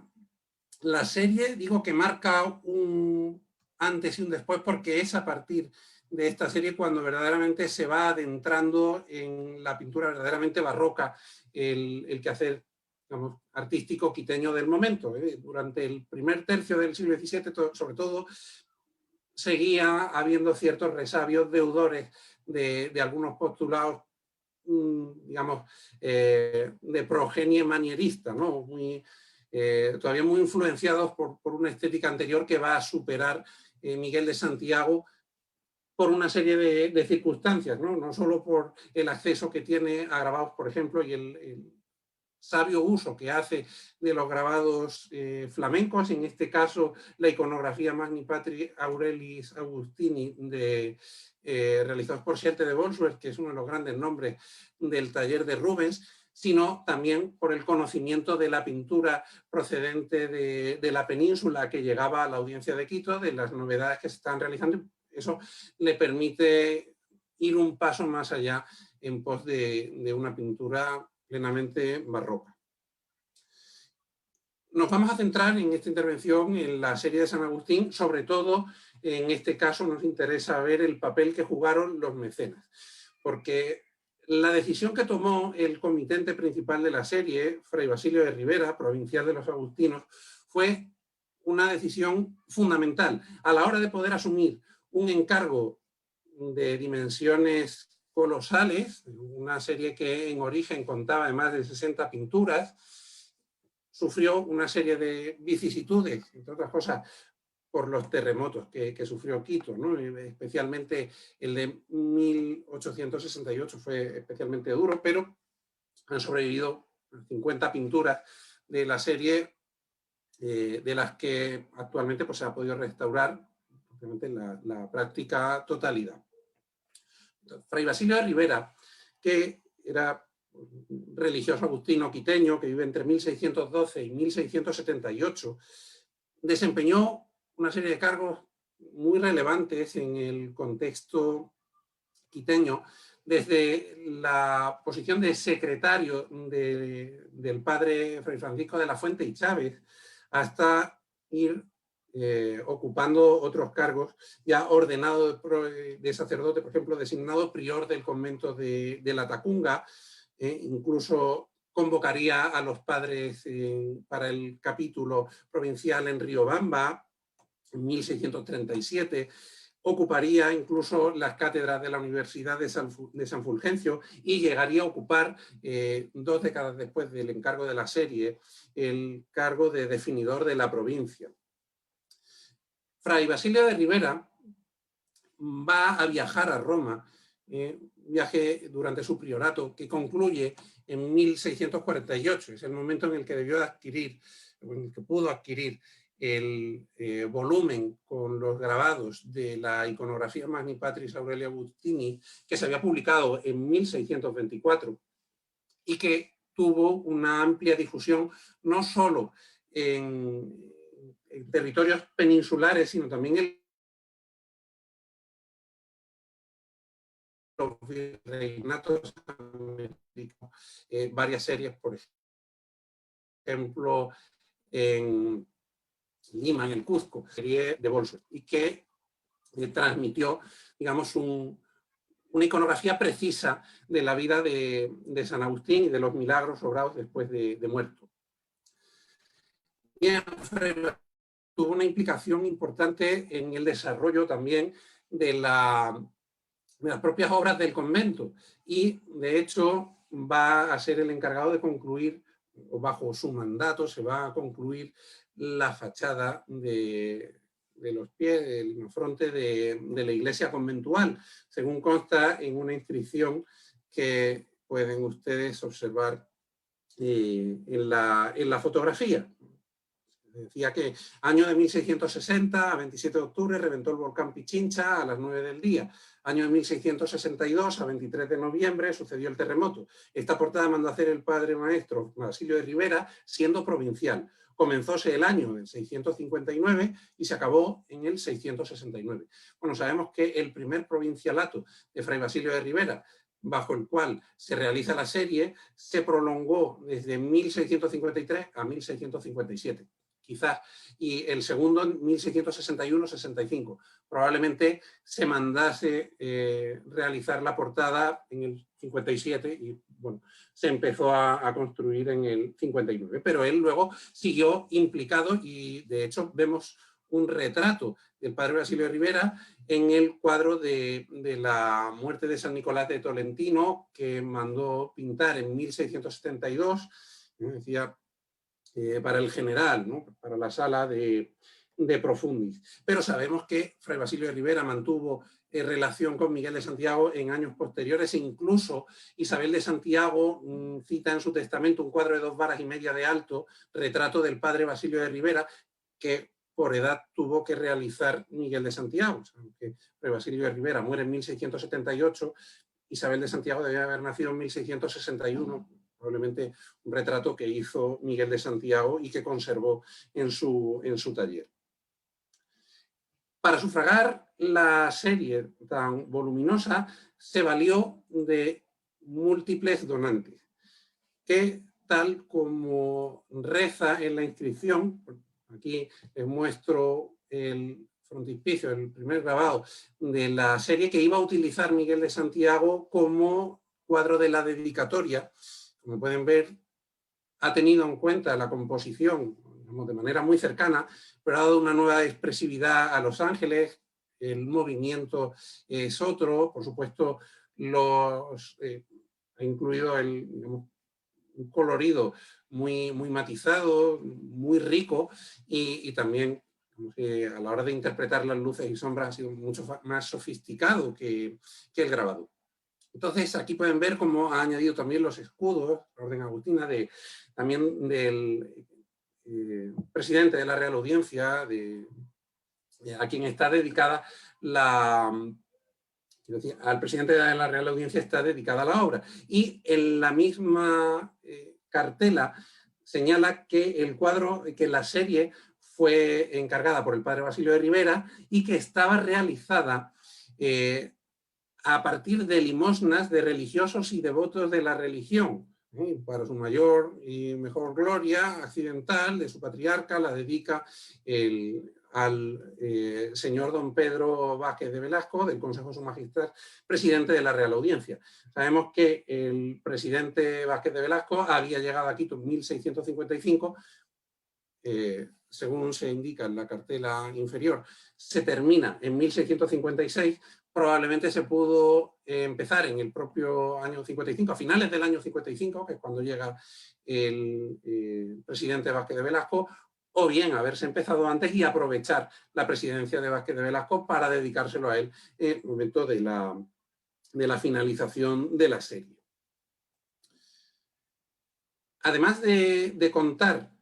serie, digo que marca un antes y un después porque es a partir de esta serie cuando verdaderamente se va adentrando en la pintura verdaderamente barroca, el quehacer, digamos, artístico quiteño del momento. Durante el primer tercio del siglo XVII, sobre todo, seguía habiendo ciertos resabios deudores de algunos postulados, digamos, de progenie manierista, ¿no? Todavía muy influenciados por una estética anterior que va a superar Miguel de Santiago por una serie de circunstancias, ¿no? Solo por el acceso que tiene a grabados, por ejemplo, y el sabio uso que hace de los grabados flamencos, en este caso la iconografía Magni Patri Aurelis Augustini realizados por Sielte de Bolsward, que es uno de los grandes nombres del taller de Rubens, sino también por el conocimiento de la pintura procedente de la península que llegaba a la audiencia de Quito, de las novedades que se están realizando. Eso le permite ir un paso más allá en pos de una pintura plenamente barroca. Nos vamos a centrar en esta intervención en la serie de San Agustín, sobre todo en este caso nos interesa ver el papel que jugaron los mecenas, porque la decisión que tomó el comitente principal de la serie, Fray Basilio de Rivera, provincial de los agustinos, fue una decisión fundamental a la hora de poder asumir un encargo de dimensiones colosales, una serie que en origen contaba de más de 60 pinturas, sufrió una serie de vicisitudes, entre otras cosas, por los terremotos que sufrió Quito, ¿no? Especialmente el de 1868 fue especialmente duro, pero han sobrevivido 50 pinturas de la serie, de las que actualmente pues, se ha podido restaurar la práctica totalidad. Fray Basilio de Rivera, que era religioso agustino quiteño, que vive entre 1612 y 1678, desempeñó una serie de cargos muy relevantes en el contexto quiteño, desde la posición de secretario del padre Fray Francisco de la Fuente y Chávez, hasta ir ocupando otros cargos, ya ordenado de sacerdote, por ejemplo, designado prior del convento de la Tacunga, incluso convocaría a los padres para el capítulo provincial en Riobamba en 1637, ocuparía incluso las cátedras de la Universidad de San Fulgencio y llegaría a ocupar, 2 décadas después del encargo de la serie, el cargo de definidor de la provincia. Fray Basilio de Ribera va a viajar a Roma, viaje durante su priorato que concluye en 1648, es el momento en el que debió adquirir, en el que pudo adquirir el volumen con los grabados de la iconografía Magni Patris Aurelia Agustini, que se había publicado en 1624 y que tuvo una amplia difusión no solo en territorios peninsulares, sino también en los virreinatos americanos, varias series, por ejemplo, en Lima, en el Cuzco, serie de Bolso, y que transmitió, digamos, una iconografía precisa de la vida de San Agustín y de los milagros obrados después de muerto. Bien, tuvo una implicación importante en el desarrollo también de las propias obras del convento y, de hecho, va a ser el encargado de concluir, o bajo su mandato, se va a concluir la fachada de los pies, del linofronte de la iglesia conventual, según consta en una inscripción que pueden ustedes observar en la fotografía. Decía que año de 1660, a 27 de octubre, reventó el volcán Pichincha a las 9 del día. Año de 1662, a 23 de noviembre, sucedió el terremoto. Esta portada mandó a hacer el padre maestro Basilio de Ribera, siendo provincial. Comenzóse el año del 659 y se acabó en el 669. Bueno, sabemos que el primer provincialato de Fray Basilio de Ribera, bajo el cual se realiza la serie, se prolongó desde 1653 a 1657. Quizás, y el segundo en 1661-65. Probablemente se mandase realizar la portada en el 57 y bueno, se empezó a construir en el 59. Pero él luego siguió implicado y de hecho vemos un retrato del padre Basilio de Ribera en el cuadro de la muerte de San Nicolás de Tolentino que mandó pintar en 1672, decía, para el general, ¿no? Para la sala de Profundis. Pero sabemos que Fray Basilio de Ribera mantuvo relación con Miguel de Santiago en años posteriores e incluso Isabel de Santiago cita en su testamento un cuadro de 2 varas y media de alto, retrato del padre Basilio de Ribera, que por edad tuvo que realizar Miguel de Santiago. Aunque Fray Basilio de Ribera muere en 1678, Isabel de Santiago debía haber nacido en 1661, probablemente un retrato que hizo Miguel de Santiago y que conservó en su taller. Para sufragar la serie tan voluminosa, se valió de múltiples donantes, que tal como reza en la inscripción, aquí les muestro el frontispicio, el primer grabado de la serie que iba a utilizar Miguel de Santiago como cuadro de la dedicatoria. Como pueden ver, ha tenido en cuenta la composición, digamos, de manera muy cercana, pero ha dado una nueva expresividad a los ángeles, el movimiento es otro, por supuesto, ha incluido digamos, un colorido muy matizado, muy rico y también a la hora de interpretar las luces y sombras ha sido mucho más sofisticado que el grabado. Entonces, aquí pueden ver cómo ha añadido también los escudos, la Orden Agustina, también del presidente de la Real Audiencia, a quien está dedicada al presidente de la Real Audiencia está dedicada la obra. Y en la misma cartela señala que el cuadro, que la serie fue encargada por el padre Basilio de Ribera y que estaba realizada a partir de limosnas de religiosos y devotos de la religión, para su mayor y mejor gloria accidental de su patriarca, la dedica al señor don Pedro Vázquez de Velasco, del Consejo de Su Majestad, presidente de la Real Audiencia. Sabemos que el presidente Vázquez de Velasco había llegado a Quito en 1655, según se indica en la cartela inferior, se termina en 1656, probablemente se pudo empezar en el propio año 55, a finales del año 55, que es cuando llega el presidente Vázquez de Velasco, o bien haberse empezado antes y aprovechar la presidencia de Vázquez de Velasco para dedicárselo a él en el momento de la finalización de la serie. Además de contar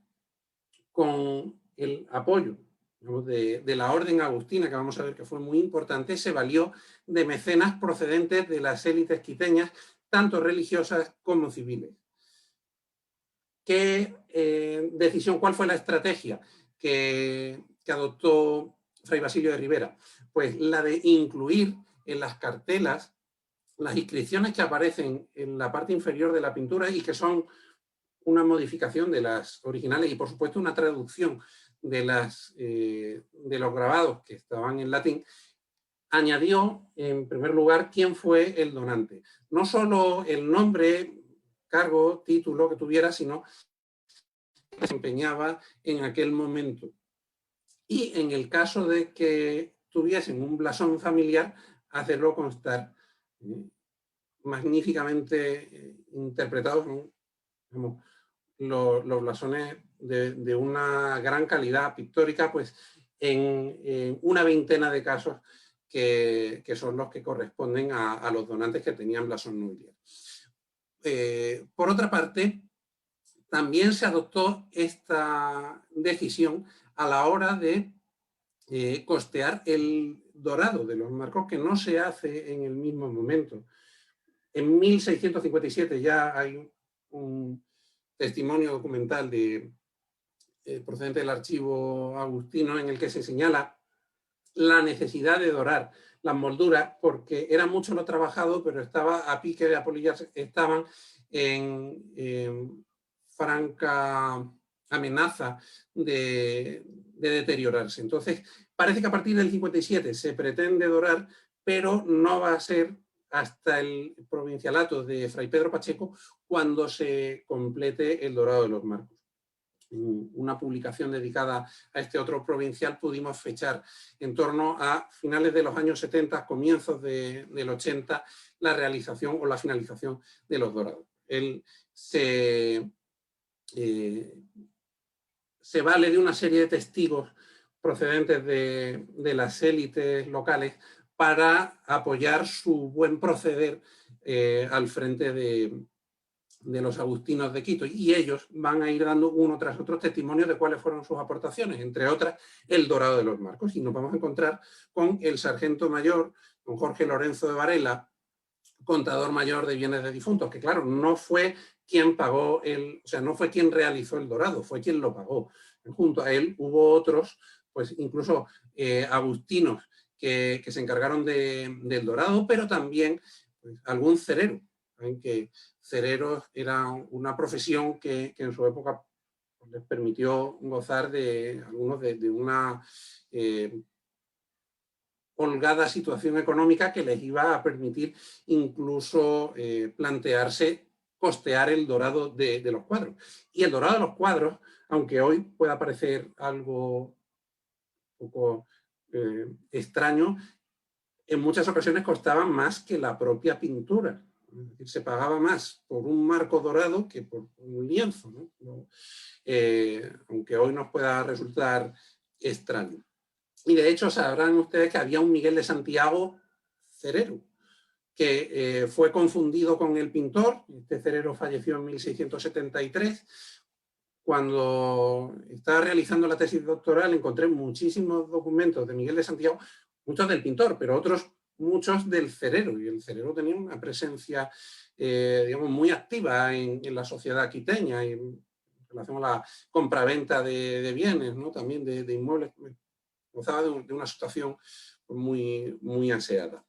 con el apoyo, digamos, de la orden agustina, que vamos a ver que fue muy importante, se valió de mecenas procedentes de las élites quiteñas, tanto religiosas como civiles. ¿Qué decisión, cuál fue la estrategia que adoptó Fray Basilio de Ribera? Pues la de incluir en las cartelas las inscripciones que aparecen en la parte inferior de la pintura y que son una modificación de las originales y, por supuesto, una traducción de los grabados que estaban en latín. Añadió, en primer lugar, quién fue el donante. No solo el nombre, cargo, título que tuviera, sino que desempeñaba en aquel momento. Y en el caso de que tuviesen un blasón familiar, hacerlo constar. Magníficamente interpretados, como los blasones de una gran calidad pictórica, pues en una veintena de casos que son los que corresponden a los donantes que tenían blasón nobiliario. Por otra parte, también se adoptó esta decisión a la hora de costear el dorado de los marcos, que no se hace en el mismo momento. En 1657 ya hay un testimonio documental procedente del archivo agustino en el que se señala la necesidad de dorar las molduras porque era mucho lo trabajado, pero estaba a pique de apolillarse, estaban en franca amenaza de deteriorarse. Entonces, parece que a partir del 57 se pretende dorar, pero no va a ser hasta el provincialato de Fray Pedro Pacheco cuando se complete el dorado de los marcos. En una publicación dedicada a este otro provincial pudimos fechar en torno a finales de los años 70, comienzos del 80, la realización o la finalización de los dorados. Él se vale de una serie de testigos procedentes de las élites locales para apoyar su buen proceder al frente de los agustinos de Quito, y ellos van a ir dando uno tras otro testimonios de cuáles fueron sus aportaciones, entre otras el dorado de los marcos. Y nos vamos a encontrar con el sargento mayor, don Jorge Lorenzo de Varela, contador mayor de bienes de difuntos, que claro, no fue quien pagó no fue quien realizó el dorado, fue quien lo pagó. Junto a él hubo otros, pues incluso agustinos que se encargaron del dorado, pero también pues, algún cerero. Saben que cereros era una profesión que en su época les permitió gozar algunos de una holgada situación económica que les iba a permitir incluso plantearse costear el dorado de los cuadros. Y el dorado de los cuadros, aunque hoy pueda parecer algo un poco extraño, en muchas ocasiones costaban más que la propia pintura. Es decir, se pagaba más por un marco dorado que por un lienzo, ¿no? Aunque hoy nos pueda resultar extraño. Y de hecho sabrán ustedes que había un Miguel de Santiago cerero, que fue confundido con el pintor. Este cerero falleció en 1673. Cuando estaba realizando la tesis doctoral encontré muchísimos documentos de Miguel de Santiago, muchos del pintor, pero otros muchos del cerero, y el cerero tenía una presencia digamos, muy activa en la sociedad quiteña, en relación a la compraventa de bienes, ¿no? También de inmuebles. Gozaba de una situación muy, muy aseada.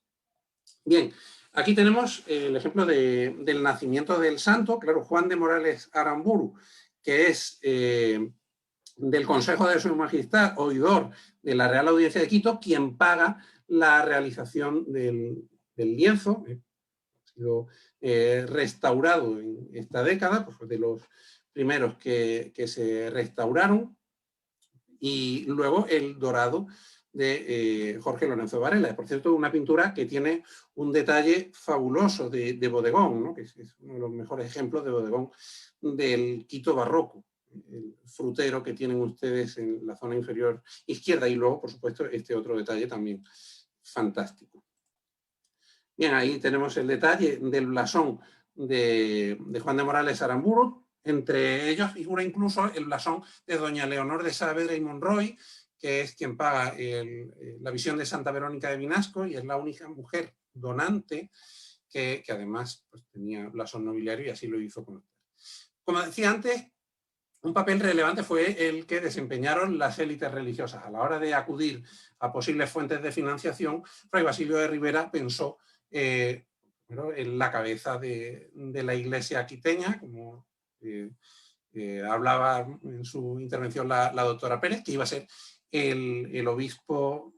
Bien, aquí tenemos el ejemplo del nacimiento del santo, claro, Juan de Morales Aramburu, que es del Consejo de Su Majestad, oidor de la Real Audiencia de Quito, quien paga la realización del lienzo. Ha sido restaurado en esta década, pues de los primeros que se restauraron, y luego el dorado de Jorge Lorenzo Varela. Por cierto, una pintura que tiene un detalle fabuloso de bodegón, ¿no? Que es uno de los mejores ejemplos de bodegón del Quito barroco, el frutero que tienen ustedes en la zona inferior izquierda, y luego, por supuesto, este otro detalle también fantástico. Bien, ahí tenemos el detalle del blasón de Juan de Morales Aramburu. Entre ellos figura incluso el blasón de doña Leonor de Saavedra y Monroy, que es quien paga la visión de Santa Verónica de Vinasco, y es la única mujer donante que además pues, tenía blasón nobiliario, y así lo hizo con usted. Como decía antes, un papel relevante fue el que desempeñaron las élites religiosas. A la hora de acudir a posibles fuentes de financiación, Fray Basilio de Rivera pensó en la cabeza de la Iglesia quiteña, como hablaba en su intervención la doctora Pérez, que iba a ser el obispo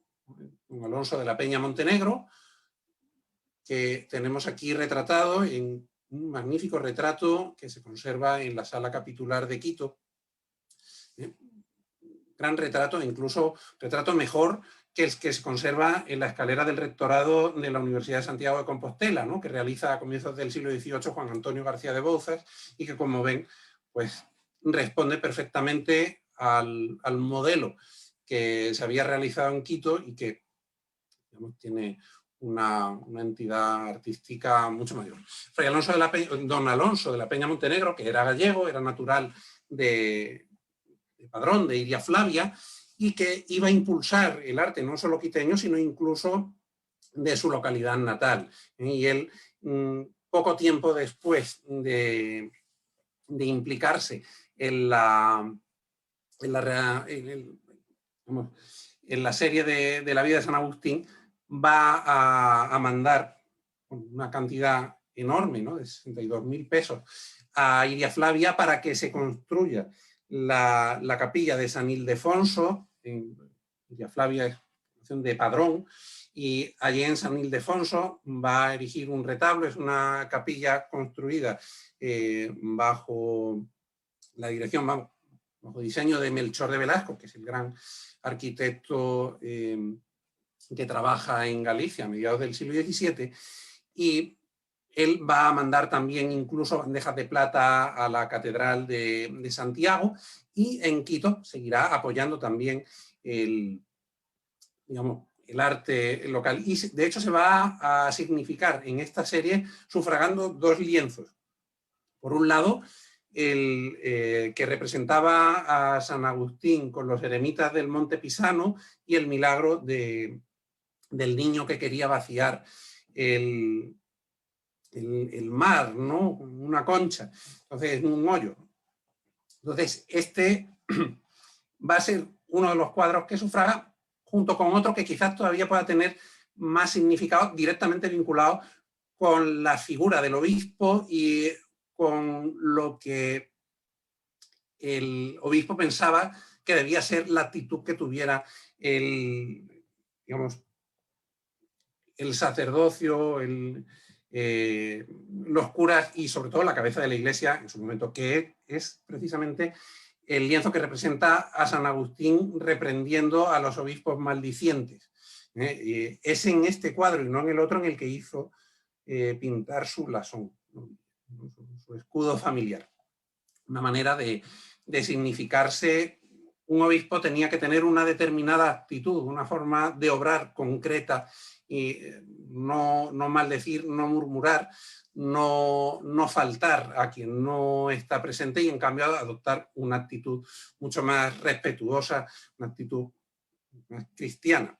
don Alonso de la Peña Montenegro, que tenemos aquí retratado en un magnífico retrato que se conserva en la sala capitular de Quito. Gran retrato, incluso retrato mejor que el que se conserva en la escalera del rectorado de la Universidad de Santiago de Compostela, ¿no? Que realiza a comienzos del siglo XVIII Juan Antonio García de Bouzas, y que, como ven, pues responde perfectamente al modelo que se había realizado en Quito y que, digamos, tiene una entidad artística mucho mayor. Fray Alonso de la Peña, don Alonso de la Peña Montenegro, que era gallego, era natural de Padrón, de Iria Flavia, y que iba a impulsar el arte no solo quiteño, sino incluso de su localidad natal. Y él, poco tiempo después de implicarse en la serie de la vida de San Agustín, va a mandar una cantidad enorme, ¿no? De 62.000 pesos a Iria Flavia para que se construya la capilla de San Ildefonso. Iria Flavia es de Padrón, y allí en San Ildefonso va a erigir un retablo. Es una capilla construida bajo la dirección, bajo diseño de Melchor de Velasco, que es el gran arquitecto que trabaja en Galicia a mediados del siglo XVII, y él va a mandar también incluso bandejas de plata a la Catedral de Santiago, y en Quito seguirá apoyando también el arte local. Y de hecho se va a significar en esta serie sufragando dos lienzos. Por un lado, el que representaba a San Agustín con los eremitas del Monte Pisano y el milagro del niño que quería vaciar el mar, ¿no? Una concha, entonces un hoyo. Entonces este va a ser uno de los cuadros que sufraga, junto con otro que quizás todavía pueda tener más significado, directamente vinculado con la figura del obispo y con lo que el obispo pensaba que debía ser la actitud que tuviera el sacerdocio, los curas y sobre todo la cabeza de la Iglesia en su momento, que es precisamente el lienzo que representa a San Agustín reprendiendo a los obispos maldicientes. Es en este cuadro y no en el otro en el que hizo pintar su blasón, su escudo familiar. Una manera de significarse. Un obispo tenía que tener una determinada actitud, una forma de obrar concreta, y no maldecir, no murmurar, no faltar a quien no está presente, y en cambio adoptar una actitud mucho más respetuosa, una actitud más cristiana.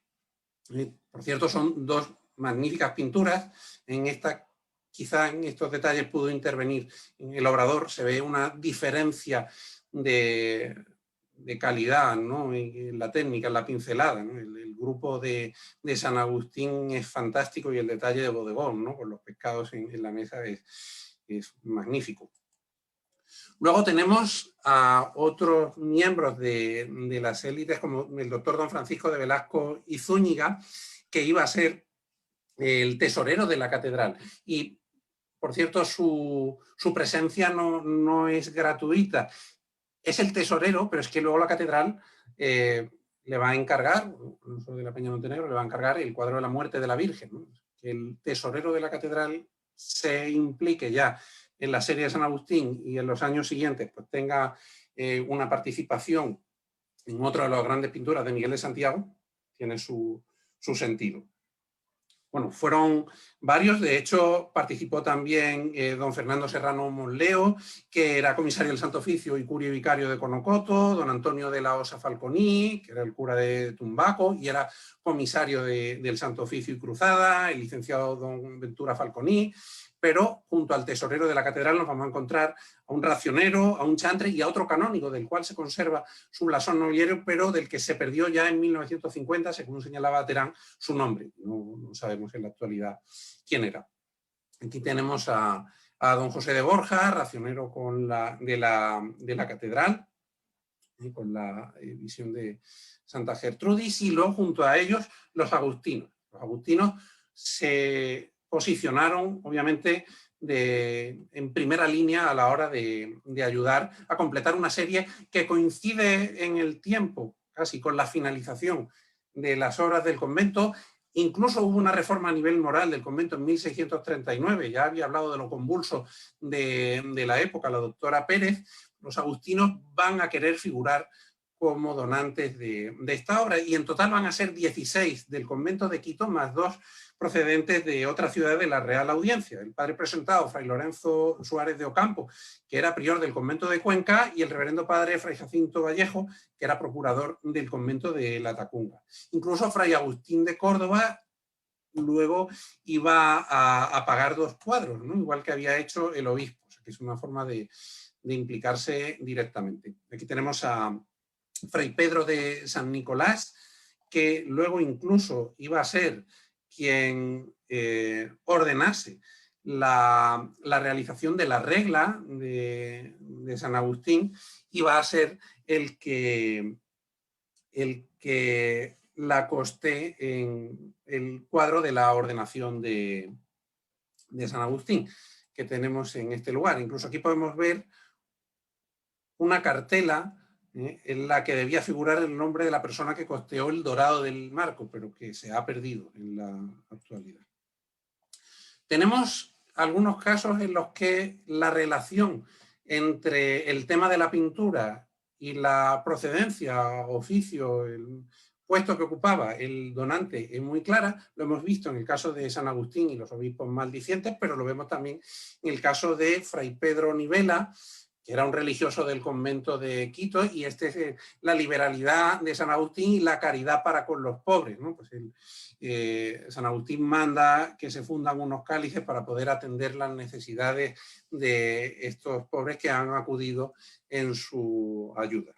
Por cierto, son dos magníficas pinturas. Quizá en estos detalles pudo intervenir en el obrador, se ve una diferencia de calidad, ¿no? En la técnica, en la pincelada, ¿no? El grupo de San Agustín es fantástico, y el detalle de bodegón, ¿no? Con los pescados en la mesa es magnífico. Luego tenemos a otros miembros de las élites, como el doctor don Francisco de Velasco y Zúñiga, que iba a ser el tesorero de la catedral. Y, por cierto, su presencia no es gratuita. Es el tesorero, pero es que luego la catedral le va a encargar, el uso de la Peña Montenegro, le va a encargar el cuadro de la muerte de la Virgen, ¿no? Que el tesorero de la catedral se implique ya en la serie de San Agustín y en los años siguientes pues tenga una participación en otra de las grandes pinturas de Miguel de Santiago, tiene su sentido. Bueno, fueron varios, de hecho participó también don Fernando Serrano Monleo, que era comisario del Santo Oficio y curio vicario de Conocoto, don Antonio de la Osa Falconí, que era el cura de Tumbaco y era comisario del Santo Oficio y Cruzada, el licenciado don Ventura Falconí, pero junto al tesorero de la catedral nos vamos a encontrar a un racionero, a un chantre y a otro canónigo, del cual se conserva su blasón nobiliario, pero del que se perdió ya en 1950, según señalaba Terán, su nombre. No sabemos en la actualidad quién era. Aquí tenemos a don José de Borja, racionero de la catedral, con la visión de Santa Gertrudis, y luego junto a ellos los agustinos. Los agustinos se posicionaron, obviamente, en primera línea a la hora de ayudar a completar una serie que coincide en el tiempo, casi con la finalización de las obras del convento. Incluso hubo una reforma a nivel moral del convento en 1639, ya había hablado de lo convulso de la época la doctora Pérez. Los agustinos van a querer figurar como donantes de esta obra, y en total van a ser 16 del convento de Quito, más 2 procedentes de otra ciudad de la Real Audiencia. El padre presentado, fray Lorenzo Suárez de Ocampo, que era prior del convento de Cuenca, y el reverendo padre fray Jacinto Vallejo, que era procurador del convento de La Tacunga. Incluso fray Agustín de Córdoba luego iba a pagar 2 cuadros, ¿no? Igual que había hecho el obispo, o sea, que es una forma de implicarse directamente. Aquí tenemos a fray Pedro de San Nicolás, que luego incluso iba a ser quien ordenase la realización de la regla de San Agustín, iba a ser el que la costé en el cuadro de la ordenación de San Agustín, que tenemos en este lugar. Incluso aquí podemos ver una cartela en la que debía figurar el nombre de la persona que costeó el dorado del marco, pero que se ha perdido en la actualidad. Tenemos algunos casos en los que la relación entre el tema de la pintura y la procedencia, oficio, el puesto que ocupaba el donante es muy clara. Lo hemos visto en el caso de San Agustín y los obispos maldicientes, pero lo vemos también en el caso de fray Pedro Nivela, que era un religioso del convento de Quito, y la liberalidad de San Agustín y la caridad para con los pobres, ¿no? Pues San Agustín manda que se fundan unos cálices para poder atender las necesidades de estos pobres que han acudido en su ayuda.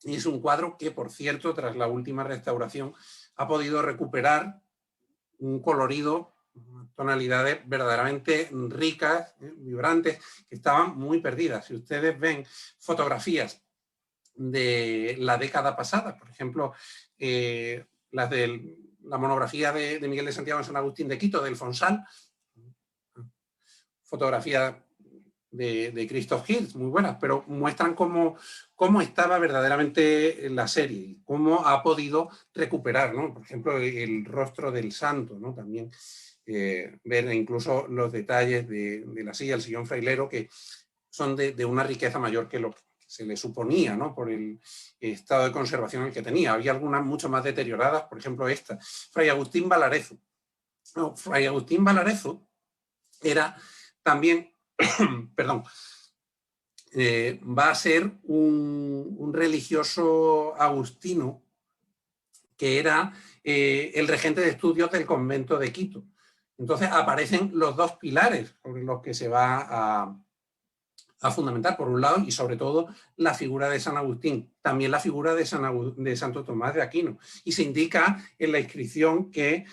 Y es un cuadro que, por cierto, tras la última restauración, ha podido recuperar un colorido, tonalidades verdaderamente ricas, vibrantes, que estaban muy perdidas. Si ustedes ven fotografías de la década pasada, por ejemplo, las de la monografía de Miguel de Santiago en San Agustín de Quito, del Fonsal, fotografía de Christoph Hills, muy buenas, pero muestran cómo estaba verdaderamente la serie, cómo ha podido recuperar, ¿no? Por ejemplo, el rostro del santo, ¿no? También ver incluso los detalles de la silla, el sillón frailero, que son de una riqueza mayor que lo que se le suponía, ¿no? Por el estado de conservación en el que tenía. Había algunas mucho más deterioradas, por ejemplo esta, Fray Agustín Valarezo. No, Fray Agustín Valarezo era también, perdón, va a ser un religioso agustino que era el regente de estudios del convento de Quito. Entonces aparecen los 2 pilares sobre los que se va a fundamentar, por un lado, y sobre todo la figura de San Agustín, también la figura de Santo Tomás de Aquino. Y se indica en la inscripción que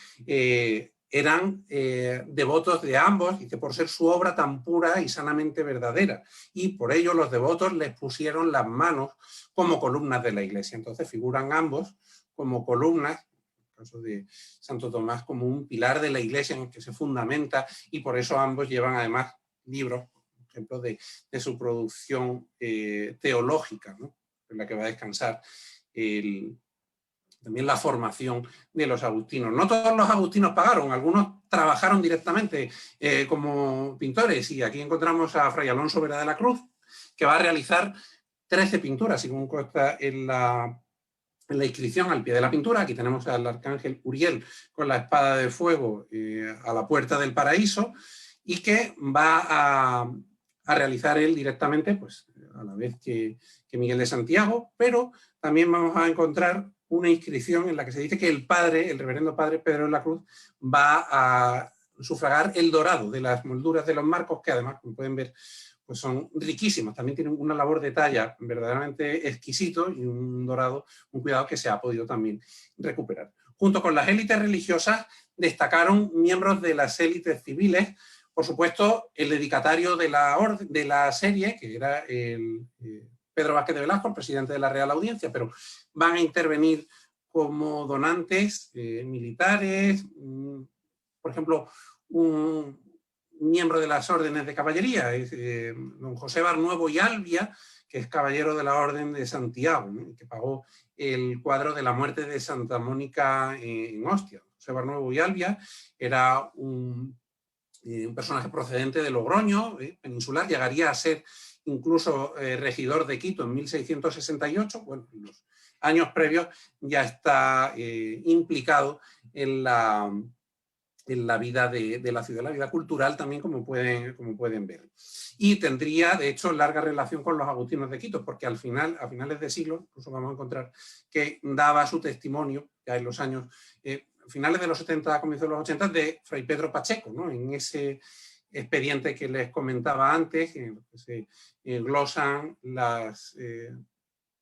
eran devotos de ambos, dice, por ser su obra tan pura y sanamente verdadera. Y por ello los devotos les pusieron las manos como columnas de la iglesia. Entonces figuran ambos como columnas, en el caso de Santo Tomás, como un pilar de la iglesia en el que se fundamenta, y por eso ambos llevan además libros, por ejemplo, de su producción teológica, ¿no?, en la que va a descansar también la formación de los agustinos. No todos los agustinos pagaron, algunos trabajaron directamente como pintores, y aquí encontramos a Fray Alonso Vera de la Cruz, que va a realizar 13 pinturas, según consta en la inscripción al pie de la pintura. Aquí tenemos al arcángel Uriel con la espada de fuego a la puerta del paraíso, y que va a realizar él directamente, pues a la vez que Miguel de Santiago, pero también vamos a encontrar una inscripción en la que se dice que el padre, el reverendo padre Pedro de la Cruz, va a sufragar el dorado de las molduras de los marcos, que además, como pueden ver, pues son riquísimas. También tienen una labor de talla verdaderamente exquisito, y un dorado, un cuidado que se ha podido también recuperar. Junto con las élites religiosas destacaron miembros de las élites civiles. Por supuesto, el dedicatario de la serie, que era el Pedro Vázquez de Velasco, el presidente de la Real Audiencia, pero van a intervenir como donantes militares, por ejemplo, un miembro de las órdenes de caballería, don José Barnuevo y Albia, que es caballero de la Orden de Santiago, ¿no?, que pagó el cuadro de la muerte de Santa Mónica en Ostia. José Barnuevo y Albia era un personaje procedente de Logroño, peninsular, llegaría a ser incluso regidor de Quito en 1668. Bueno, en los años previos ya está implicado en la vida de la ciudad, la vida cultural también, como pueden ver. Y tendría, de hecho, larga relación con los agustinos de Quito, porque a finales de siglo, incluso vamos a encontrar que daba su testimonio, ya en los años finales de los 70, comienzos de los 80, de Fray Pedro Pacheco, ¿no?, en ese expediente que les comentaba antes, en el que se glosan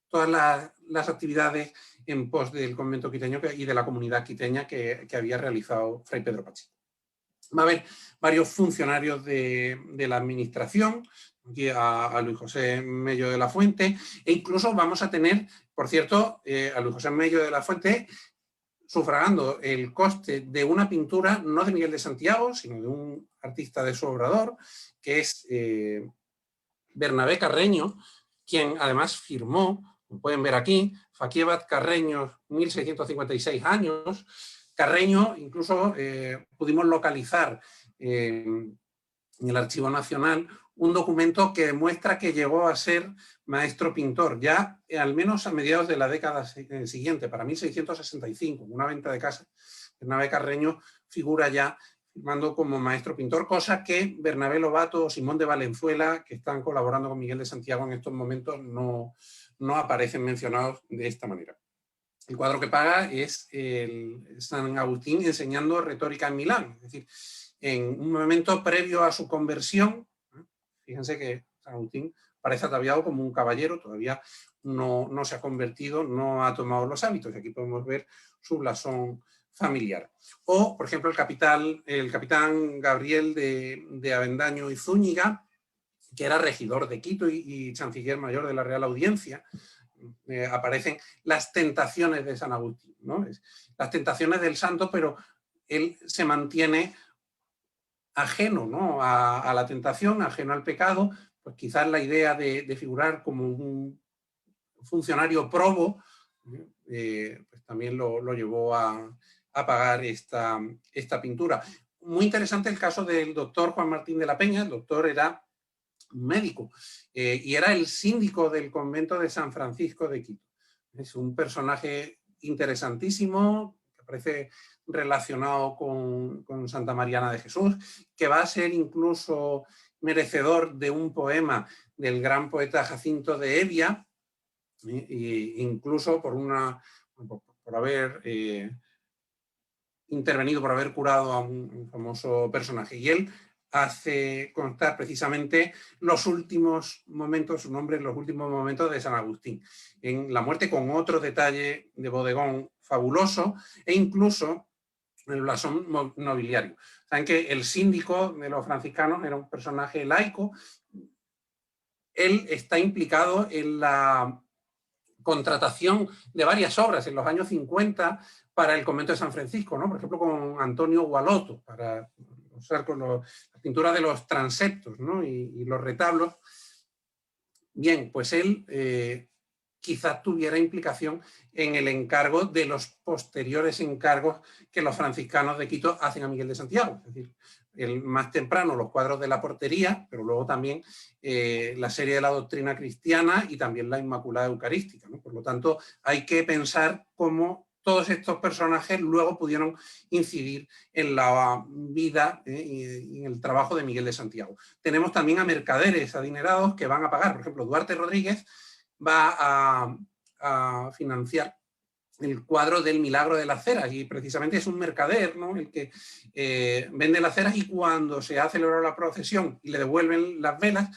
todas las actividades en pos del convento quiteño y de la comunidad quiteña que había realizado Fray Pedro Pacheco. Va a haber varios funcionarios de la administración, aquí a Luis José Mello de la Fuente, e incluso vamos a tener, por cierto, a Luis José Mello de la Fuente sufragando el coste de una pintura no de Miguel de Santiago, sino de un artista de su obrador, que es Bernabé Carreño, quien además firmó, como pueden ver aquí, Faquiebat Carreño, 1656 años. Carreño, incluso pudimos localizar en el Archivo Nacional un documento que demuestra que llegó a ser maestro pintor, ya al menos a mediados de la década siguiente, para 1665, una venta de casa. Bernabé Carreño figura ya firmando como maestro pintor, cosa que Bernabé Lobato o Simón de Valenzuela, que están colaborando con Miguel de Santiago en estos momentos, no aparecen mencionados de esta manera. El cuadro que paga es el San Agustín enseñando retórica en Milán, es decir, en un momento previo a su conversión. Fíjense que San Agustín parece ataviado como un caballero, todavía no se ha convertido, no ha tomado los hábitos. Aquí podemos ver su blasón familiar. O, por ejemplo, el capitán Gabriel de Avendaño y Zúñiga, que era regidor de Quito y chanciller mayor de la Real Audiencia. Aparecen las tentaciones de San Agustín, ¿no? Las tentaciones del santo, pero él se mantiene ajeno, ¿no?, a la tentación, ajeno al pecado. Pues quizás la idea de figurar como un funcionario probo pues también lo llevó a pagar esta pintura. Muy interesante el caso del doctor Juan Martín de la Peña. El doctor era médico y era el síndico del convento de San Francisco de Quito. Es un personaje interesantísimo que aparece relacionado con Santa Mariana de Jesús, que va a ser incluso merecedor de un poema del gran poeta Jacinto de Hevia, incluso por haber intervenido, por haber curado a un famoso personaje. Y él hace constar precisamente los últimos momentos, su nombre en los últimos momentos de San Agustín, en la muerte, con otro detalle de bodegón fabuloso, e incluso el blasón nobiliario. Saben que el síndico de los franciscanos era un personaje laico. Él está implicado en la contratación de varias obras en los años 50 para el convento de San Francisco, ¿no? Por ejemplo, con Antonio Gualoto, para usar con las pinturas de los transeptos, ¿no? y los retablos. Bien, pues él quizás tuviera implicación en el encargo de los posteriores encargos que los franciscanos de Quito hacen a Miguel de Santiago. Es decir, el más temprano los cuadros de la portería, pero luego también la serie de la doctrina cristiana y también la Inmaculada Eucarística, ¿no? Por lo tanto, hay que pensar cómo todos estos personajes luego pudieron incidir en la vida y en el trabajo de Miguel de Santiago. Tenemos también a mercaderes adinerados que van a pagar. Por ejemplo, Duarte Rodríguez va a financiar el cuadro del Milagro de las Ceras, y precisamente es un mercader, ¿no? El que vende las ceras, y cuando se ha celebrado la procesión y le devuelven las velas,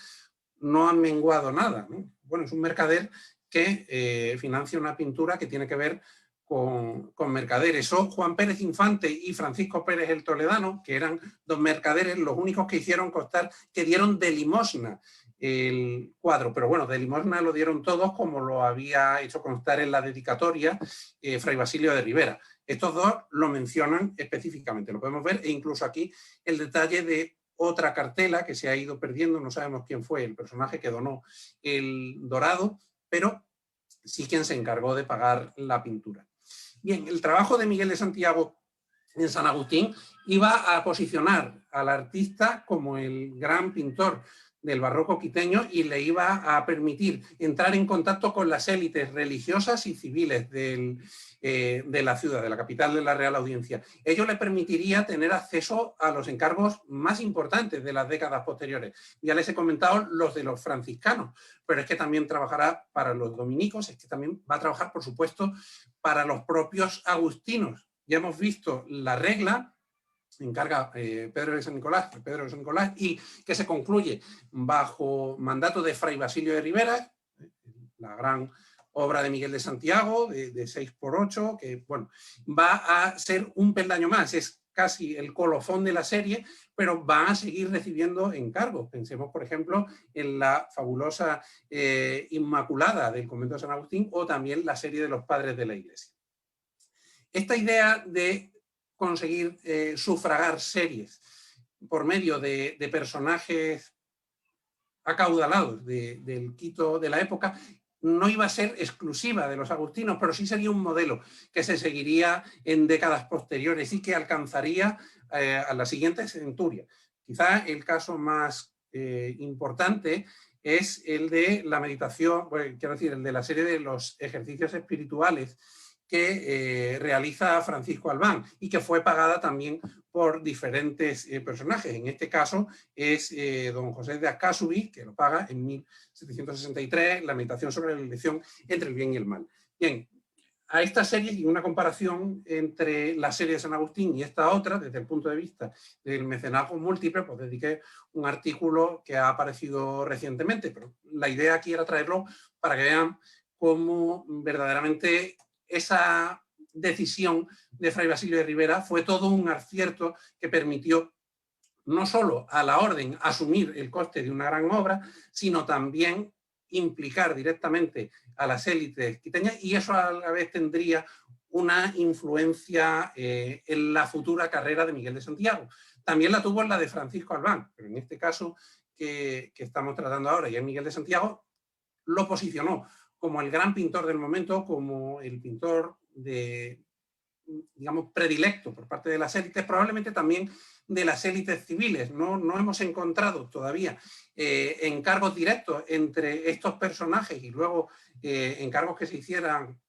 no han menguado nada, ¿no? Bueno, es un mercader que financia una pintura que tiene que ver con mercaderes. Son Juan Pérez Infante y Francisco Pérez el Toledano, que eran dos mercaderes, los únicos que hicieron constar que dieron de limosna el cuadro, pero bueno, de limosna lo dieron todos, como lo había hecho constar en la dedicatoria Fray Basilio de Rivera. Estos dos lo mencionan específicamente, lo podemos ver, e incluso aquí el detalle de otra cartela que se ha ido perdiendo, no sabemos quién fue el personaje que donó el dorado, pero sí quien se encargó de pagar la pintura. Bien, el trabajo de Miguel de Santiago en San Agustín iba a posicionar al artista como el gran pintor del barroco quiteño y le iba a permitir entrar en contacto con las élites religiosas y civiles de la ciudad, de la capital de la Real Audiencia. Ello le permitiría tener acceso a los encargos más importantes de las décadas posteriores. Ya les he comentado los de los franciscanos, pero es que también trabajará para los dominicos, es que también va a trabajar, por supuesto, para los propios agustinos. Ya hemos visto la regla, encarga Pedro de San Nicolás, y que se concluye bajo mandato de Fray Basilio de Rivera, la gran obra de Miguel de Santiago, de 6×8, que bueno, va a ser un peldaño más, es casi el colofón de la serie, pero va a seguir recibiendo encargos. Pensemos, por ejemplo, en la fabulosa Inmaculada del convento de San Agustín, o también la serie de los padres de la Iglesia. Esta idea de conseguir sufragar series por medio de personajes acaudalados del Quito de la época no iba a ser exclusiva de los agustinos, pero sí sería un modelo que se seguiría en décadas posteriores y que alcanzaría a la siguiente centuria. Quizá el caso más importante es el de la meditación, bueno, quiero decir, el de la serie de los ejercicios espirituales que realiza Francisco Albán y que fue pagada también por diferentes personajes. En este caso es don José de Ascasubi, que lo paga en 1763, la meditación sobre la elección entre el bien y el mal. Bien, a esta serie y una comparación entre la serie de San Agustín y esta otra, desde el punto de vista del mecenazgo múltiple, pues dediqué un artículo que ha aparecido recientemente, pero la idea aquí era traerlo para que vean cómo verdaderamente esa decisión de Fray Basilio de Rivera fue todo un acierto que permitió no solo a la orden asumir el coste de una gran obra, sino también implicar directamente a las élites quiteñas, y eso a la vez tendría una influencia en la futura carrera de Miguel de Santiago. También la tuvo en la de Francisco Albán, pero en este caso que estamos tratando ahora, y es Miguel de Santiago, lo posicionó como el gran pintor del momento, como el pintor digamos, predilecto por parte de las élites, probablemente también de las élites civiles. No hemos encontrado todavía encargos directos entre estos personajes y luego encargos que se hicieran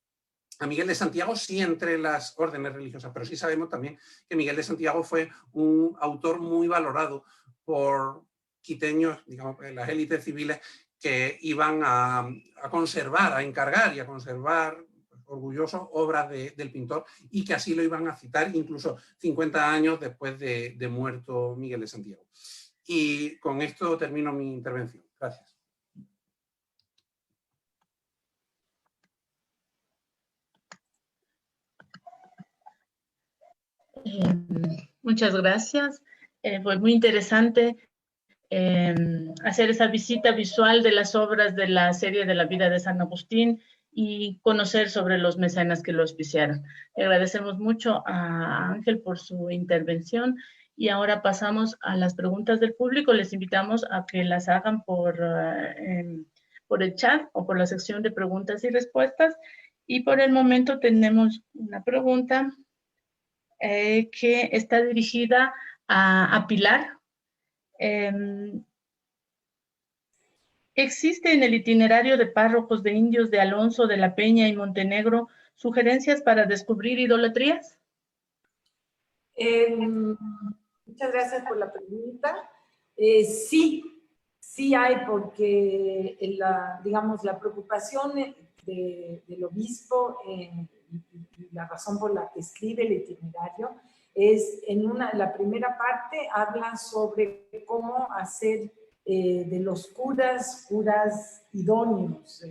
a Miguel de Santiago, sí entre las órdenes religiosas, pero sí sabemos también que Miguel de Santiago fue un autor muy valorado por quiteños, digamos, las élites civiles, que iban a conservar, a encargar y a conservar orgullosos obras del pintor, y que así lo iban a citar incluso 50 años después de muerto Miguel de Santiago. Y con esto termino mi intervención. Gracias. Muchas gracias. Fue muy interesante hacer esa visita visual de las obras de la serie de la vida de San Agustín y conocer sobre los mecenas que lo auspiciaron. Le agradecemos mucho a Ángel por su intervención y ahora pasamos a las preguntas del público. Les invitamos a que las hagan por el chat o por la sección de preguntas y respuestas. Y por el momento tenemos una pregunta que está dirigida a Pilar. ¿Existe en el itinerario de párrocos de indios de Alonso de la Peña y Montenegro sugerencias para descubrir idolatrías? Muchas gracias por la pregunta. Sí hay, porque digamos, la preocupación del obispo y la razón por la que escribe el itinerario es, la primera parte habla sobre cómo hacer de los curas idóneos,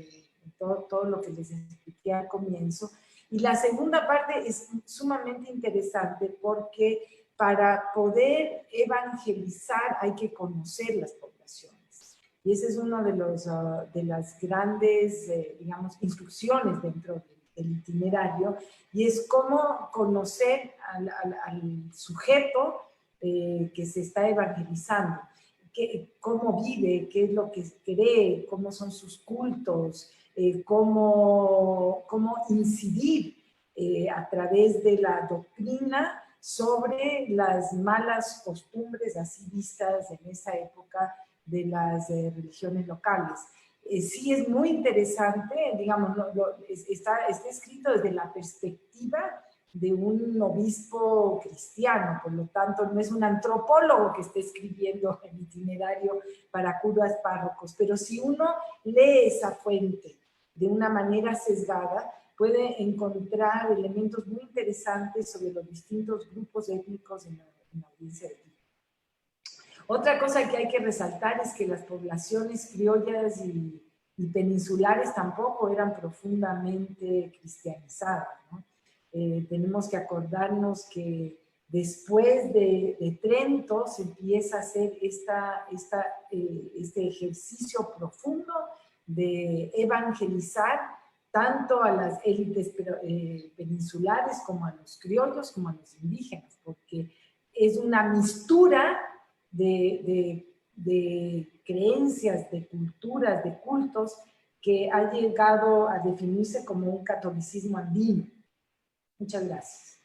todo lo que les expliqué al comienzo. Y la segunda parte es sumamente interesante porque para poder evangelizar hay que conocer las poblaciones. Y ese es uno de las grandes, digamos, instrucciones dentro del itinerario, y es cómo conocer al sujeto que se está evangelizando. Cómo vive, qué es lo que cree, cómo son sus cultos, cómo incidir a través de la doctrina sobre las malas costumbres así vistas en esa época de las religiones locales. Sí es muy interesante, digamos, está escrito desde la perspectiva de un obispo cristiano, por lo tanto no es un antropólogo que esté escribiendo el itinerario para curas párrocos, pero si uno lee esa fuente de una manera sesgada, puede encontrar elementos muy interesantes sobre los distintos grupos étnicos en la audiencia de Quito. Otra cosa que hay que resaltar es que las poblaciones criollas y peninsulares tampoco eran profundamente cristianizadas, ¿no? Tenemos que acordarnos que después de Trento se empieza a hacer este ejercicio profundo de evangelizar tanto a las élites peninsulares como a los criollos, como a los indígenas, porque es una mistura de creencias, de culturas, de cultos, que ha llegado a definirse como un catolicismo andino. Muchas gracias.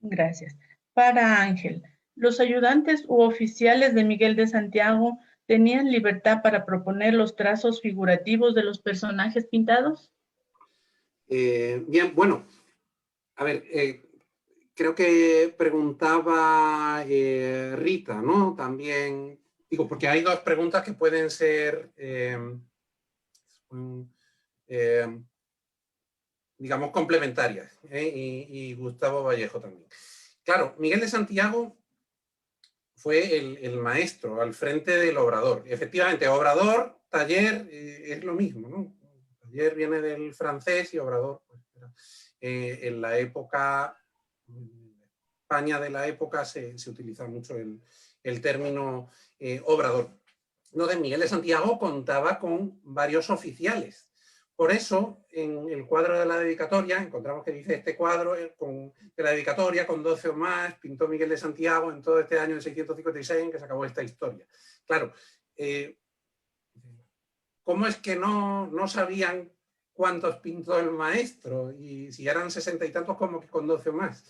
Gracias. Para Ángel, ¿los ayudantes u oficiales de Miguel de Santiago tenían libertad para proponer los trazos figurativos de los personajes pintados? Bien, bueno, a ver, creo que preguntaba Rita, ¿no? También, digo, porque hay dos preguntas que pueden ser, digamos, complementarias, y Gustavo Vallejo también. Claro, Miguel de Santiago fue el maestro al frente del obrador. Efectivamente, obrador, taller, es lo mismo, ¿no? Taller viene del francés y obrador, pues, en la época, en España de la época se utiliza mucho el término obrador. Entonces, Miguel de Santiago contaba con varios oficiales. Por eso, en el cuadro de la dedicatoria, encontramos que dice este cuadro de la dedicatoria con 12 o más, pintó Miguel de Santiago en todo este año de 656 en que se acabó esta historia. Claro, ¿cómo es que no sabían cuántos pintó el maestro? Y si eran 60 y tantos, ¿cómo que con 12 o más?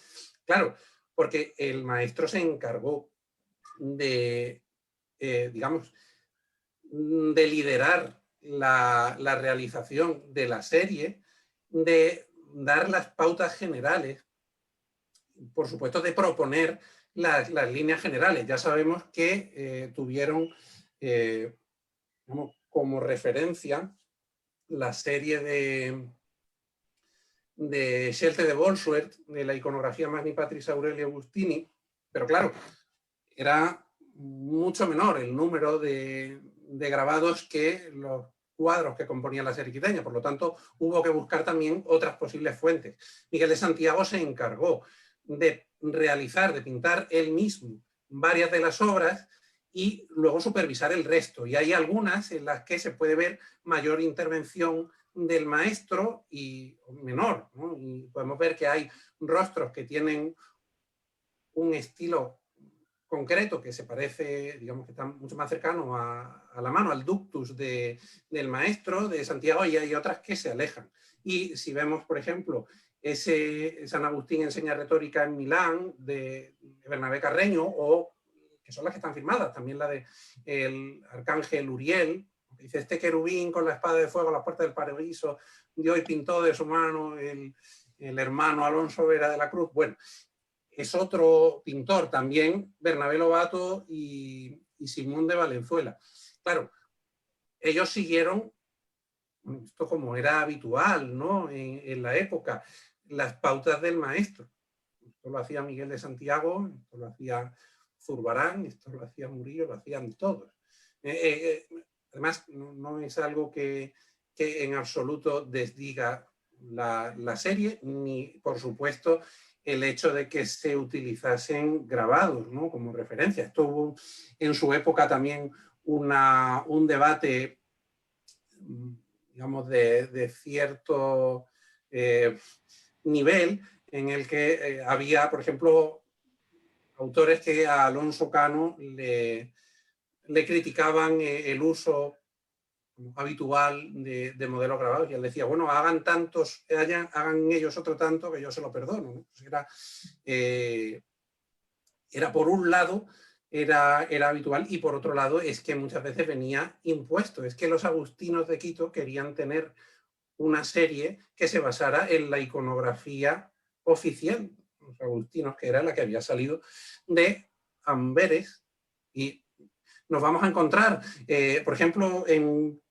Claro, porque el maestro se encargó de, digamos, de liderar la realización de la serie, de dar las pautas generales, por supuesto de proponer las líneas generales. Ya sabemos que tuvieron como referencia la serie de Schelte de Bolsward, de la iconografía Magni Patris Aurelii Augustini, pero claro, era mucho menor el número de grabados que los cuadros que componían la serie quiteña, por lo tanto hubo que buscar también otras posibles fuentes. Miguel de Santiago se encargó de realizar, de pintar él mismo varias de las obras y luego supervisar el resto. Y hay algunas en las que se puede ver mayor intervención del maestro y menor, ¿no? Y podemos ver que hay rostros que tienen un estilo concreto que se parece, digamos que está mucho más cercano a la mano, al ductus del maestro de Santiago, y hay otras que se alejan. Y si vemos, por ejemplo, ese San Agustín enseña retórica en Milán de Bernabé Carreño, o que son las que están firmadas, también la de el arcángel Uriel, que dice: este querubín con la espada de fuego a las puertas del paraíso dio y pintó de su mano el hermano Alonso Vera de la Cruz. Bueno, es otro pintor, también Bernabé Lobato y Simón de Valenzuela. Claro, ellos siguieron, esto como era habitual, ¿no?, en la época, las pautas del maestro. Esto lo hacía Miguel de Santiago, esto lo hacía Zurbarán, esto lo hacía Murillo, lo hacían todos. Además, no es algo que en absoluto desdiga la serie, ni por supuesto el hecho de que se utilizasen grabados, ¿no?, como referencia. Esto hubo en su época también un debate, digamos, de cierto nivel, en el que había, por ejemplo, autores que a Alonso Cano le criticaban el uso habitual de modelos grabados, y él decía: bueno, hagan ellos otro tanto que yo se lo perdono, ¿no? Pues era por un lado, era habitual, y por otro lado es que muchas veces venía impuesto. Es que los agustinos de Quito querían tener una serie que se basara en la iconografía oficial, los agustinos, que era la que había salido de Amberes. Y nos vamos a encontrar, por ejemplo, en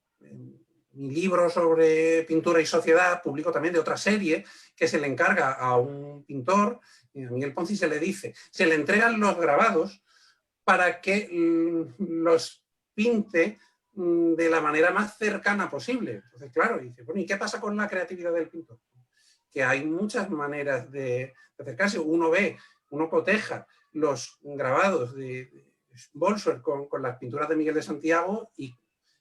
mi libro sobre pintura y sociedad, publico también de otra serie que se le encarga a un pintor, a Miguel Ponce, y se le dice, se le entregan los grabados para que los pinte de la manera más cercana posible. Entonces, claro, dice: bueno, ¿y qué pasa con la creatividad del pintor? Que hay muchas maneras de acercarse. Uno coteja los grabados de Bolsward con las pinturas de Miguel de Santiago y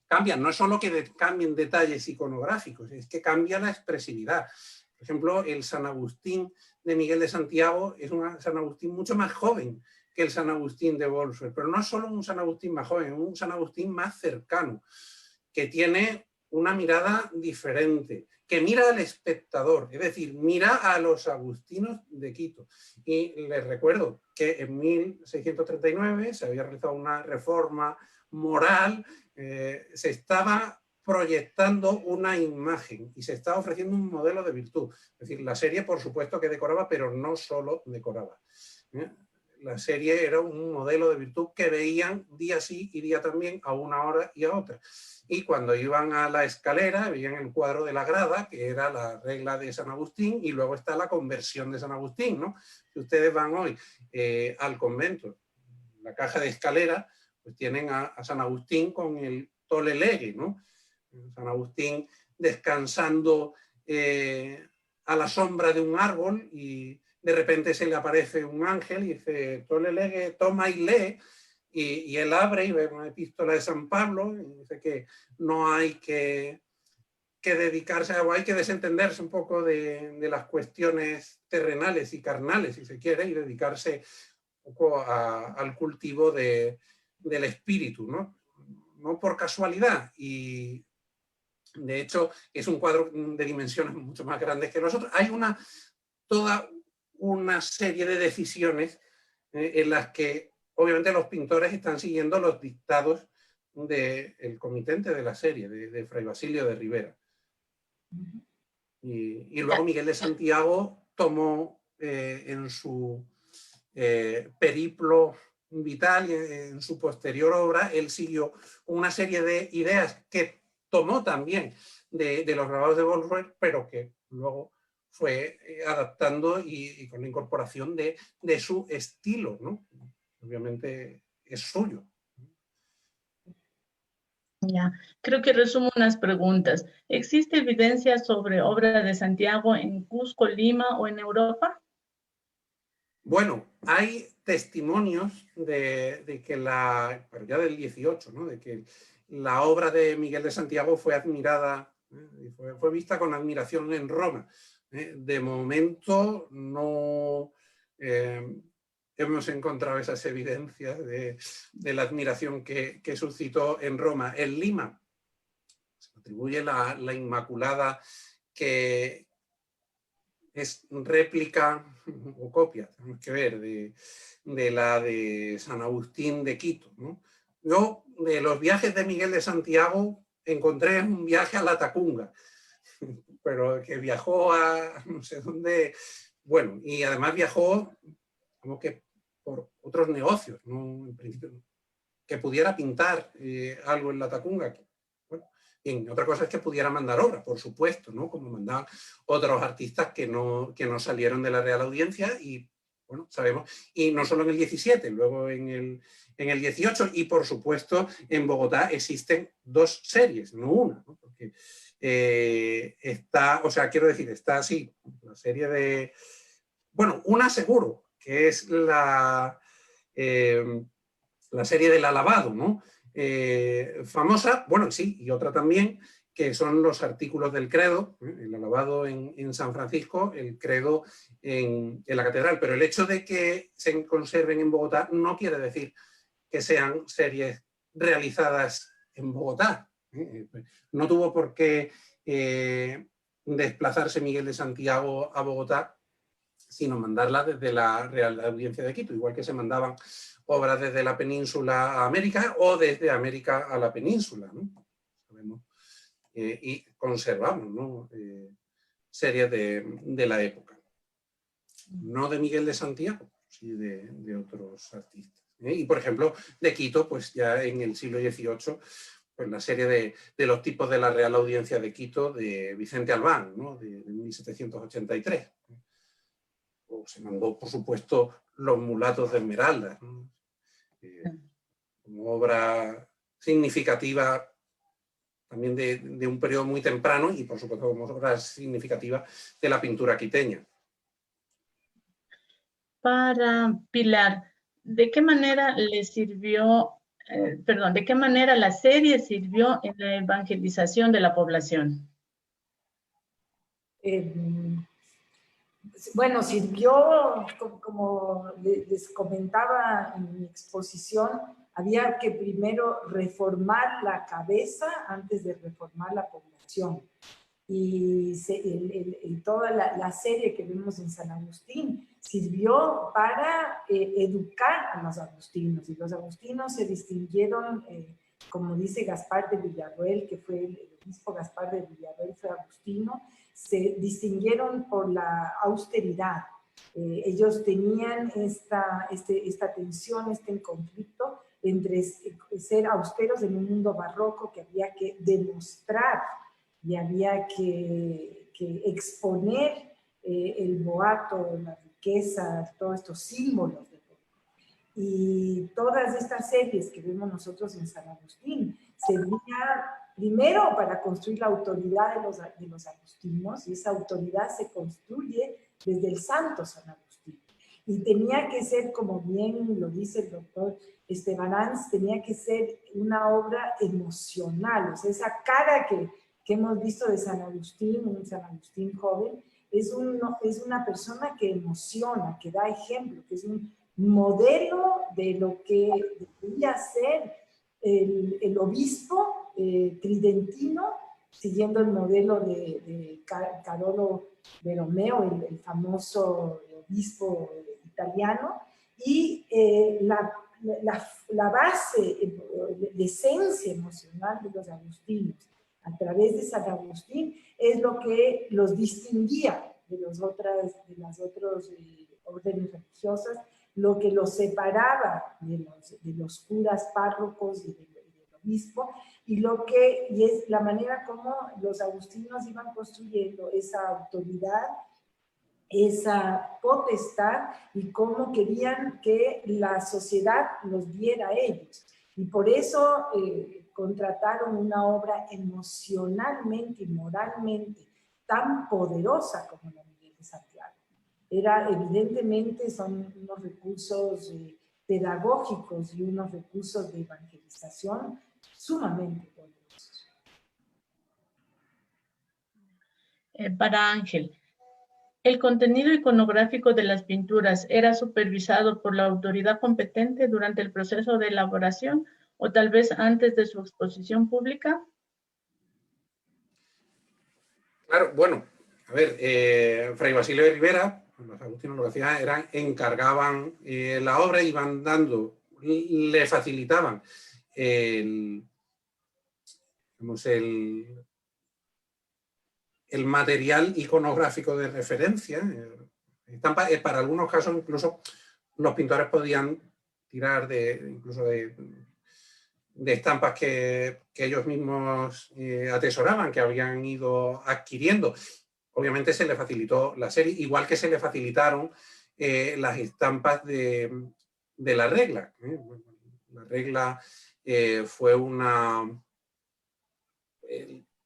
cambian. No es solo que cambien detalles iconográficos, es que cambia la expresividad. Por ejemplo, el San Agustín de Miguel de Santiago es un San Agustín mucho más joven que el San Agustín de Bolsward, pero no es solo un San Agustín más joven, es un San Agustín más cercano, que tiene una mirada diferente, que mira al espectador, es decir, mira a los agustinos de Quito. Y les recuerdo que en 1639 se había realizado una reforma moral, se estaba proyectando una imagen y se estaba ofreciendo un modelo de virtud. Es decir, la serie, por supuesto, que decoraba, pero no solo decoraba. La serie era un modelo de virtud que veían día sí y día también, a una hora y a otra. Y cuando iban a la escalera, veían el cuadro de la grada, que era la regla de San Agustín, y luego está la conversión de San Agustín, ¿no? Si ustedes van hoy al convento, la caja de escalera, pues tienen a San Agustín con el tole lege, ¿no? San Agustín descansando a la sombra de un árbol, y de repente se le aparece un ángel y dice: tole lege, toma y lee. Y él abre y ve una epístola de San Pablo y dice que no hay que dedicarse, o hay que desentenderse un poco de las cuestiones terrenales y carnales, si se quiere, y dedicarse un poco al cultivo del espíritu, ¿no? No por casualidad. Y de hecho es un cuadro de dimensiones mucho más grandes que nosotros. Hay toda una serie de decisiones en las que obviamente los pintores están siguiendo los dictados del comitente de la serie, de Fray Basilio de Rivera. Y luego Miguel de Santiago tomó en su periplo vital, en su posterior obra, él siguió una serie de ideas que tomó también de los grabados de Bolsward, pero que luego fue adaptando y con la incorporación de su estilo, ¿no? Obviamente es suyo. Ya, creo que resumo unas preguntas. ¿Existe evidencia sobre obra de Santiago en Cusco, Lima o en Europa? Bueno, hay testimonios de que pero ya del 18, ¿no? De que la obra de Miguel de Santiago fue admirada, fue vista con admiración en Roma. De momento no hemos encontrado esas evidencias de la admiración que suscitó en Roma. En Lima se atribuye la Inmaculada, que es réplica o copia, tenemos que ver, de la de San Agustín de Quito, ¿no? Yo, de los viajes de Miguel de Santiago, encontré un viaje a la Tacunga, pero que viajó a no sé dónde, bueno, y además viajó como que por otros negocios, ¿no? En principio, que pudiera pintar algo en la Tacunga. Bueno, bien, otra cosa es que pudiera mandar obras, por supuesto, ¿no? Como mandaban otros artistas que no salieron de la Real Audiencia, y bueno, sabemos, y no solo en el 17, luego en el 18, y por supuesto en Bogotá existen dos series, no una, ¿no? Porque está, o sea, quiero decir, está así, la serie de, bueno, una seguro, que es la serie del alabado, ¿no? Famosa, bueno, sí, y otra también, que son los artículos del credo, el alabado en San Francisco, el credo en la catedral, pero el hecho de que se conserven en Bogotá no quiere decir que sean series realizadas en Bogotá. No tuvo por qué desplazarse Miguel de Santiago a Bogotá, sino mandarla desde la Real Audiencia de Quito, igual que se mandaban obras desde la península a América o desde América a la península, ¿no? Sabemos, y conservamos, ¿no? Series de la época. No de Miguel de Santiago, sí de otros artistas. Y, por ejemplo, de Quito, pues ya en el siglo XVIII, pues la serie de los tipos de la Real Audiencia de Quito, de Vicente Albán, ¿no? de 1783. O se mandó, por supuesto, Los mulatos de Esmeralda, ¿no? Como obra significativa también de un periodo muy temprano, y por supuesto como obra significativa de la pintura quiteña. Para Pilar, ¿de qué manera le sirvió, de qué manera la serie sirvió en la evangelización de la población? Bueno, sirvió, como les comentaba en mi exposición, había que primero reformar la cabeza antes de reformar la población. Y toda la serie que vemos en San Agustín sirvió para educar a los agustinos. Y los agustinos se distinguieron, como dice Gaspar de Villarroel, que fue el obispo Gaspar de Villarroel, fue agustino, se distinguieron por la austeridad. Ellos tenían esta tensión, este conflicto entre ser austeros en un mundo barroco que había que demostrar y había que exponer el boato, la riqueza, todos estos símbolos. Y todas estas series que vemos nosotros en San Agustín servían primero para construir la autoridad de los agustinos, y esa autoridad se construye desde el santo San Agustín. Y tenía que ser, como bien lo dice el doctor Esteban Ans, tenía que ser una obra emocional, o sea, esa cara que hemos visto de San Agustín, un San Agustín joven, es una persona que emociona, que da ejemplo, que es un modelo de lo que debería ser el obispo tridentino, siguiendo el modelo de Carolo Borromeo, el famoso obispo italiano, y la base, la esencia emocional de los agustinos a través de San Agustín es lo que los distinguía de las otras órdenes religiosas, lo que los separaba de los curas párrocos y del obispo, y es la manera como los agustinos iban construyendo esa autoridad, esa potestad, y cómo querían que la sociedad los viera a ellos. Y por eso contrataron una obra emocionalmente y moralmente tan poderosa como la de Miguel de Santiago. Evidentemente son unos recursos pedagógicos y unos recursos de evangelización sumamente poderosos. Para Ángel, ¿el contenido iconográfico de las pinturas era supervisado por la autoridad competente durante el proceso de elaboración o tal vez antes de su exposición pública? Claro, bueno, a ver, Fray Basilio de Rivera, los agustinos lo que hacían era encargaban la obra, iban dando, le facilitaban el material iconográfico de referencia. Para algunos casos incluso los pintores podían tirar incluso de estampas que ellos mismos atesoraban, que habían ido adquiriendo. Obviamente se le facilitó la serie, igual que se le facilitaron las estampas de la regla. La regla fue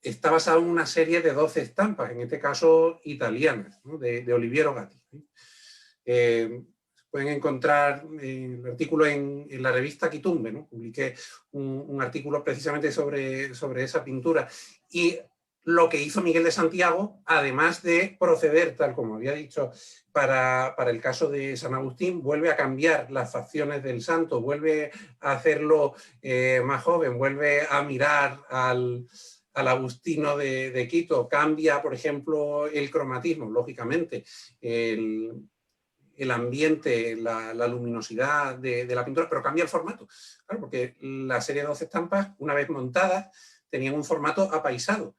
está basada en una serie de 12 estampas, en este caso italianas, ¿no? de Oliviero Gatti. Pueden encontrar el artículo en la revista Quitumbe, ¿no? Publiqué un artículo precisamente sobre esa pintura. Y lo que hizo Miguel de Santiago, además de proceder, tal como había dicho, para el caso de San Agustín, vuelve a cambiar las facciones del santo, vuelve a hacerlo más joven, vuelve a mirar al Agustino de Quito, cambia, por ejemplo, el cromatismo, lógicamente, el ambiente, la luminosidad de la pintura, pero cambia el formato. Claro, porque la serie de 12 estampas, una vez montadas, tenían un formato apaisado,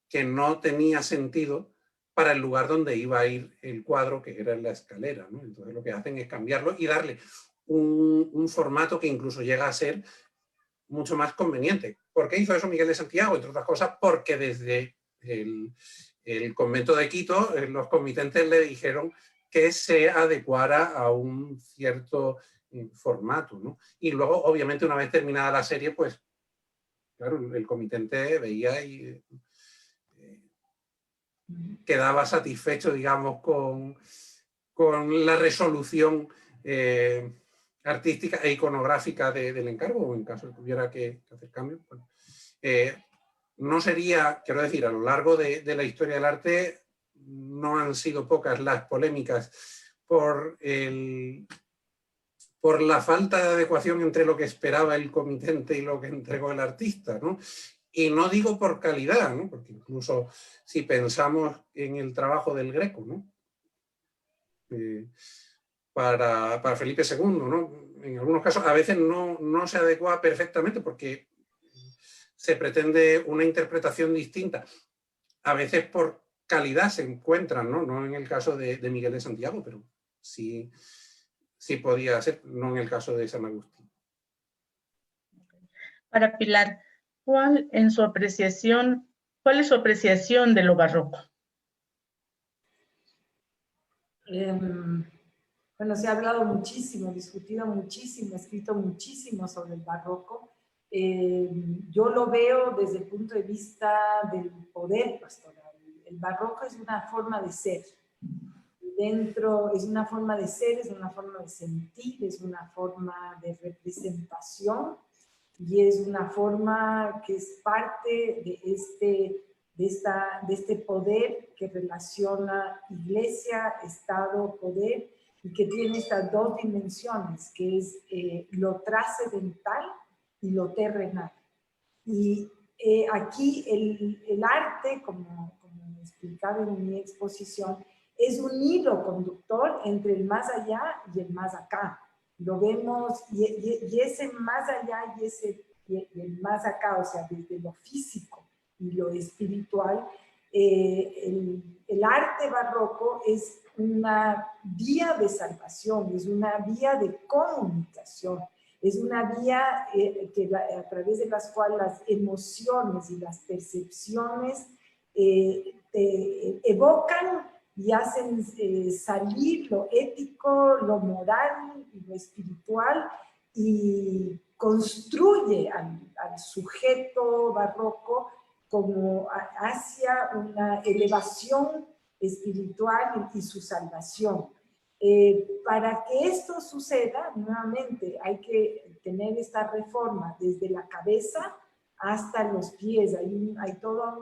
que no tenía sentido para el lugar donde iba a ir el cuadro, que era en la escalera, ¿no? Entonces lo que hacen es cambiarlo y darle un formato que incluso llega a ser mucho más conveniente. ¿Por qué hizo eso Miguel de Santiago? Entre otras cosas, porque desde el convento de Quito, los comitentes le dijeron que se adecuara a un cierto formato, ¿no? Y luego, obviamente, una vez terminada la serie, pues, claro, el comitente veía y quedaba satisfecho, digamos, con la resolución artística e iconográfica del encargo, o en caso de que tuviera que hacer cambios. Bueno, no sería, quiero decir, a lo largo de la historia del arte no han sido pocas las polémicas por la falta de adecuación entre lo que esperaba el comitente y lo que entregó el artista, ¿no? Y no digo por calidad, ¿no? Porque incluso si pensamos en el trabajo del Greco, ¿no? Para Felipe II, ¿no? En algunos casos a veces no se adecua perfectamente porque se pretende una interpretación distinta. A veces por calidad se encuentran, ¿no? No en el caso de Miguel de Santiago, pero sí podía ser, no en el caso de San Agustín. Para Pilar, ¿cuál es su apreciación de lo barroco? Bueno, se ha hablado muchísimo, discutido muchísimo, escrito muchísimo sobre el barroco. Yo lo veo desde el punto de vista del poder pastoral. El barroco es una forma de ser. Es una forma de ser, es una forma de sentir, es una forma de representación y es una forma que es parte de este poder que relaciona iglesia, Estado, poder, y que tiene estas dos dimensiones, que es lo trascendental y lo terrenal. Y aquí el arte, como explicaba en mi exposición, es un hilo conductor entre el más allá y el más acá. Lo vemos, y ese más allá y el más acá, o sea, desde lo físico y lo espiritual, el arte barroco es una vía de salvación, es una vía de comunicación, es una vía a través de las cuales las emociones y las percepciones evocan y hacen salir lo ético, lo moral y lo espiritual y construye al sujeto barroco como hacia una elevación espiritual y su salvación. Para que esto suceda, nuevamente, hay que tener esta reforma desde la cabeza hasta los pies. Hay toda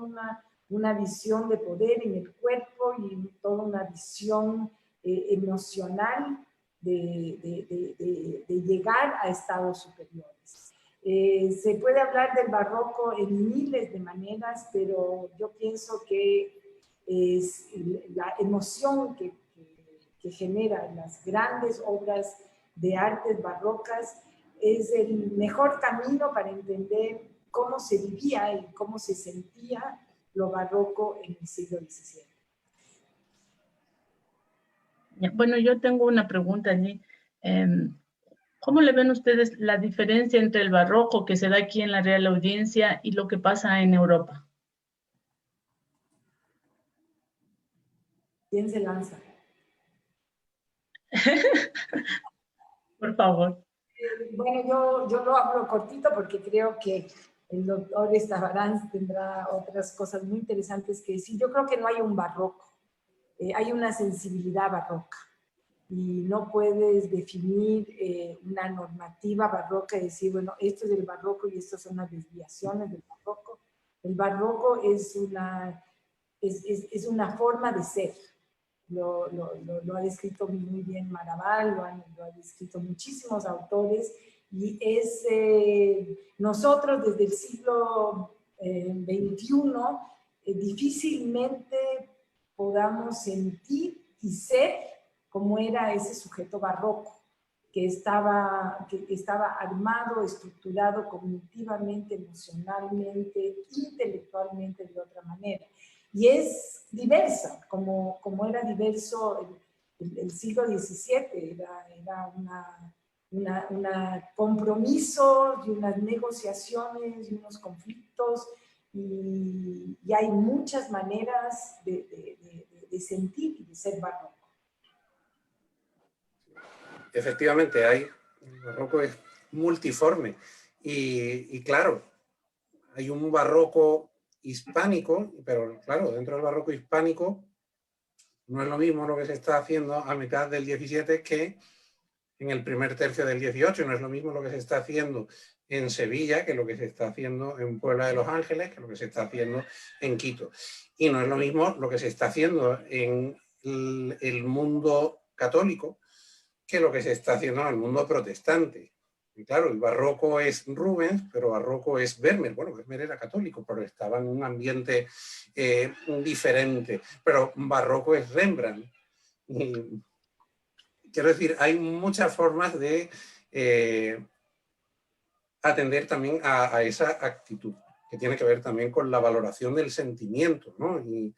una visión de poder en el cuerpo y toda una visión emocional de llegar a estados superiores. Se puede hablar del barroco en miles de maneras, pero yo pienso que es la emoción que genera las grandes obras de artes barrocas es el mejor camino para entender cómo se vivía y cómo se sentía lo barroco en el siglo XVII. Bueno, yo tengo una pregunta allí. ¿Cómo le ven ustedes la diferencia entre el barroco que se da aquí en la Real Audiencia y lo que pasa en Europa? ¿Quién se lanza? Por favor. Bueno, yo lo hablo cortito porque creo que el doctor Estabarán tendrá otras cosas muy interesantes que decir. Yo creo que no hay un barroco, hay una sensibilidad barroca. Y no puedes definir una normativa barroca y decir, bueno, esto es el barroco y estas son las desviaciones del barroco. El barroco es una forma de ser. Lo ha descrito muy bien Maraval, lo han descrito muchísimos autores, y es nosotros desde el siglo XXI difícilmente podamos sentir y ser como era ese sujeto barroco, que estaba armado, estructurado cognitivamente, emocionalmente, intelectualmente de otra manera. Y es diversa, como era diverso el siglo XVII, era un compromiso y unas negociaciones y unos conflictos, y hay muchas maneras de sentir y de ser barroco. Efectivamente, el barroco es multiforme y claro, hay un barroco hispánico, pero claro, dentro del barroco hispánico no es lo mismo lo que se está haciendo a mitad del 17 que en el primer tercio del 18, no es lo mismo lo que se está haciendo en Sevilla que lo que se está haciendo en Puebla de los Ángeles, que lo que se está haciendo en Quito. Y no es lo mismo lo que se está haciendo en el mundo católico que lo que se está haciendo en el mundo protestante. Y claro, el barroco es Rubens, pero barroco es Vermeer. Bueno, Vermeer era católico, pero estaba en un ambiente diferente. Pero barroco es Rembrandt. Y, quiero decir, hay muchas formas de atender también a esa actitud, que tiene que ver también con la valoración del sentimiento, ¿no? Y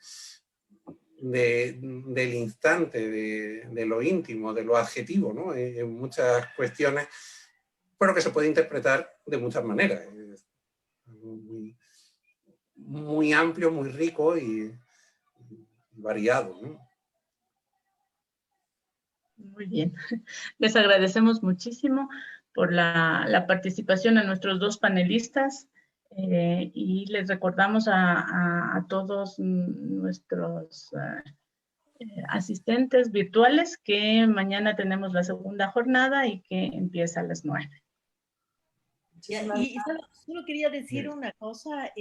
del instante, de lo íntimo, de lo adjetivo, ¿no? En muchas cuestiones, pero que se puede interpretar de muchas maneras. Es muy, muy amplio, muy rico y variado, ¿no? Muy bien. Les agradecemos muchísimo por la participación a nuestros dos panelistas y les recordamos a todos nuestros asistentes virtuales que mañana tenemos la segunda jornada y que empieza a las 9. Y solo quería decir una cosa.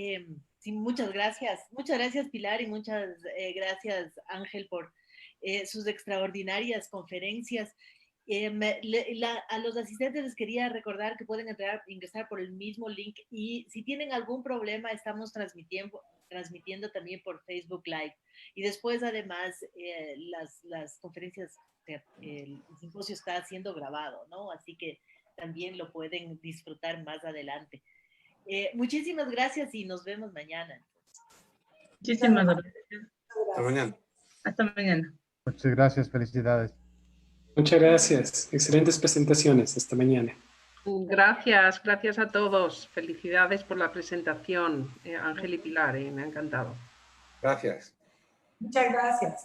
Sí, muchas gracias Pilar, y muchas gracias Ángel por sus extraordinarias conferencias. A los asistentes les quería recordar que pueden ingresar por el mismo link, y si tienen algún problema estamos transmitiendo también por Facebook Live, y después además las conferencias, el simposio está siendo grabado, ¿no? Así que también lo pueden disfrutar más adelante. Muchísimas gracias y nos vemos mañana. Muchísimas gracias. Hasta mañana. Hasta mañana. Muchas gracias, felicidades. Muchas gracias, excelentes presentaciones, hasta mañana. Gracias a todos, felicidades por la presentación, Ángel y Pilar, me ha encantado. Gracias. Muchas gracias.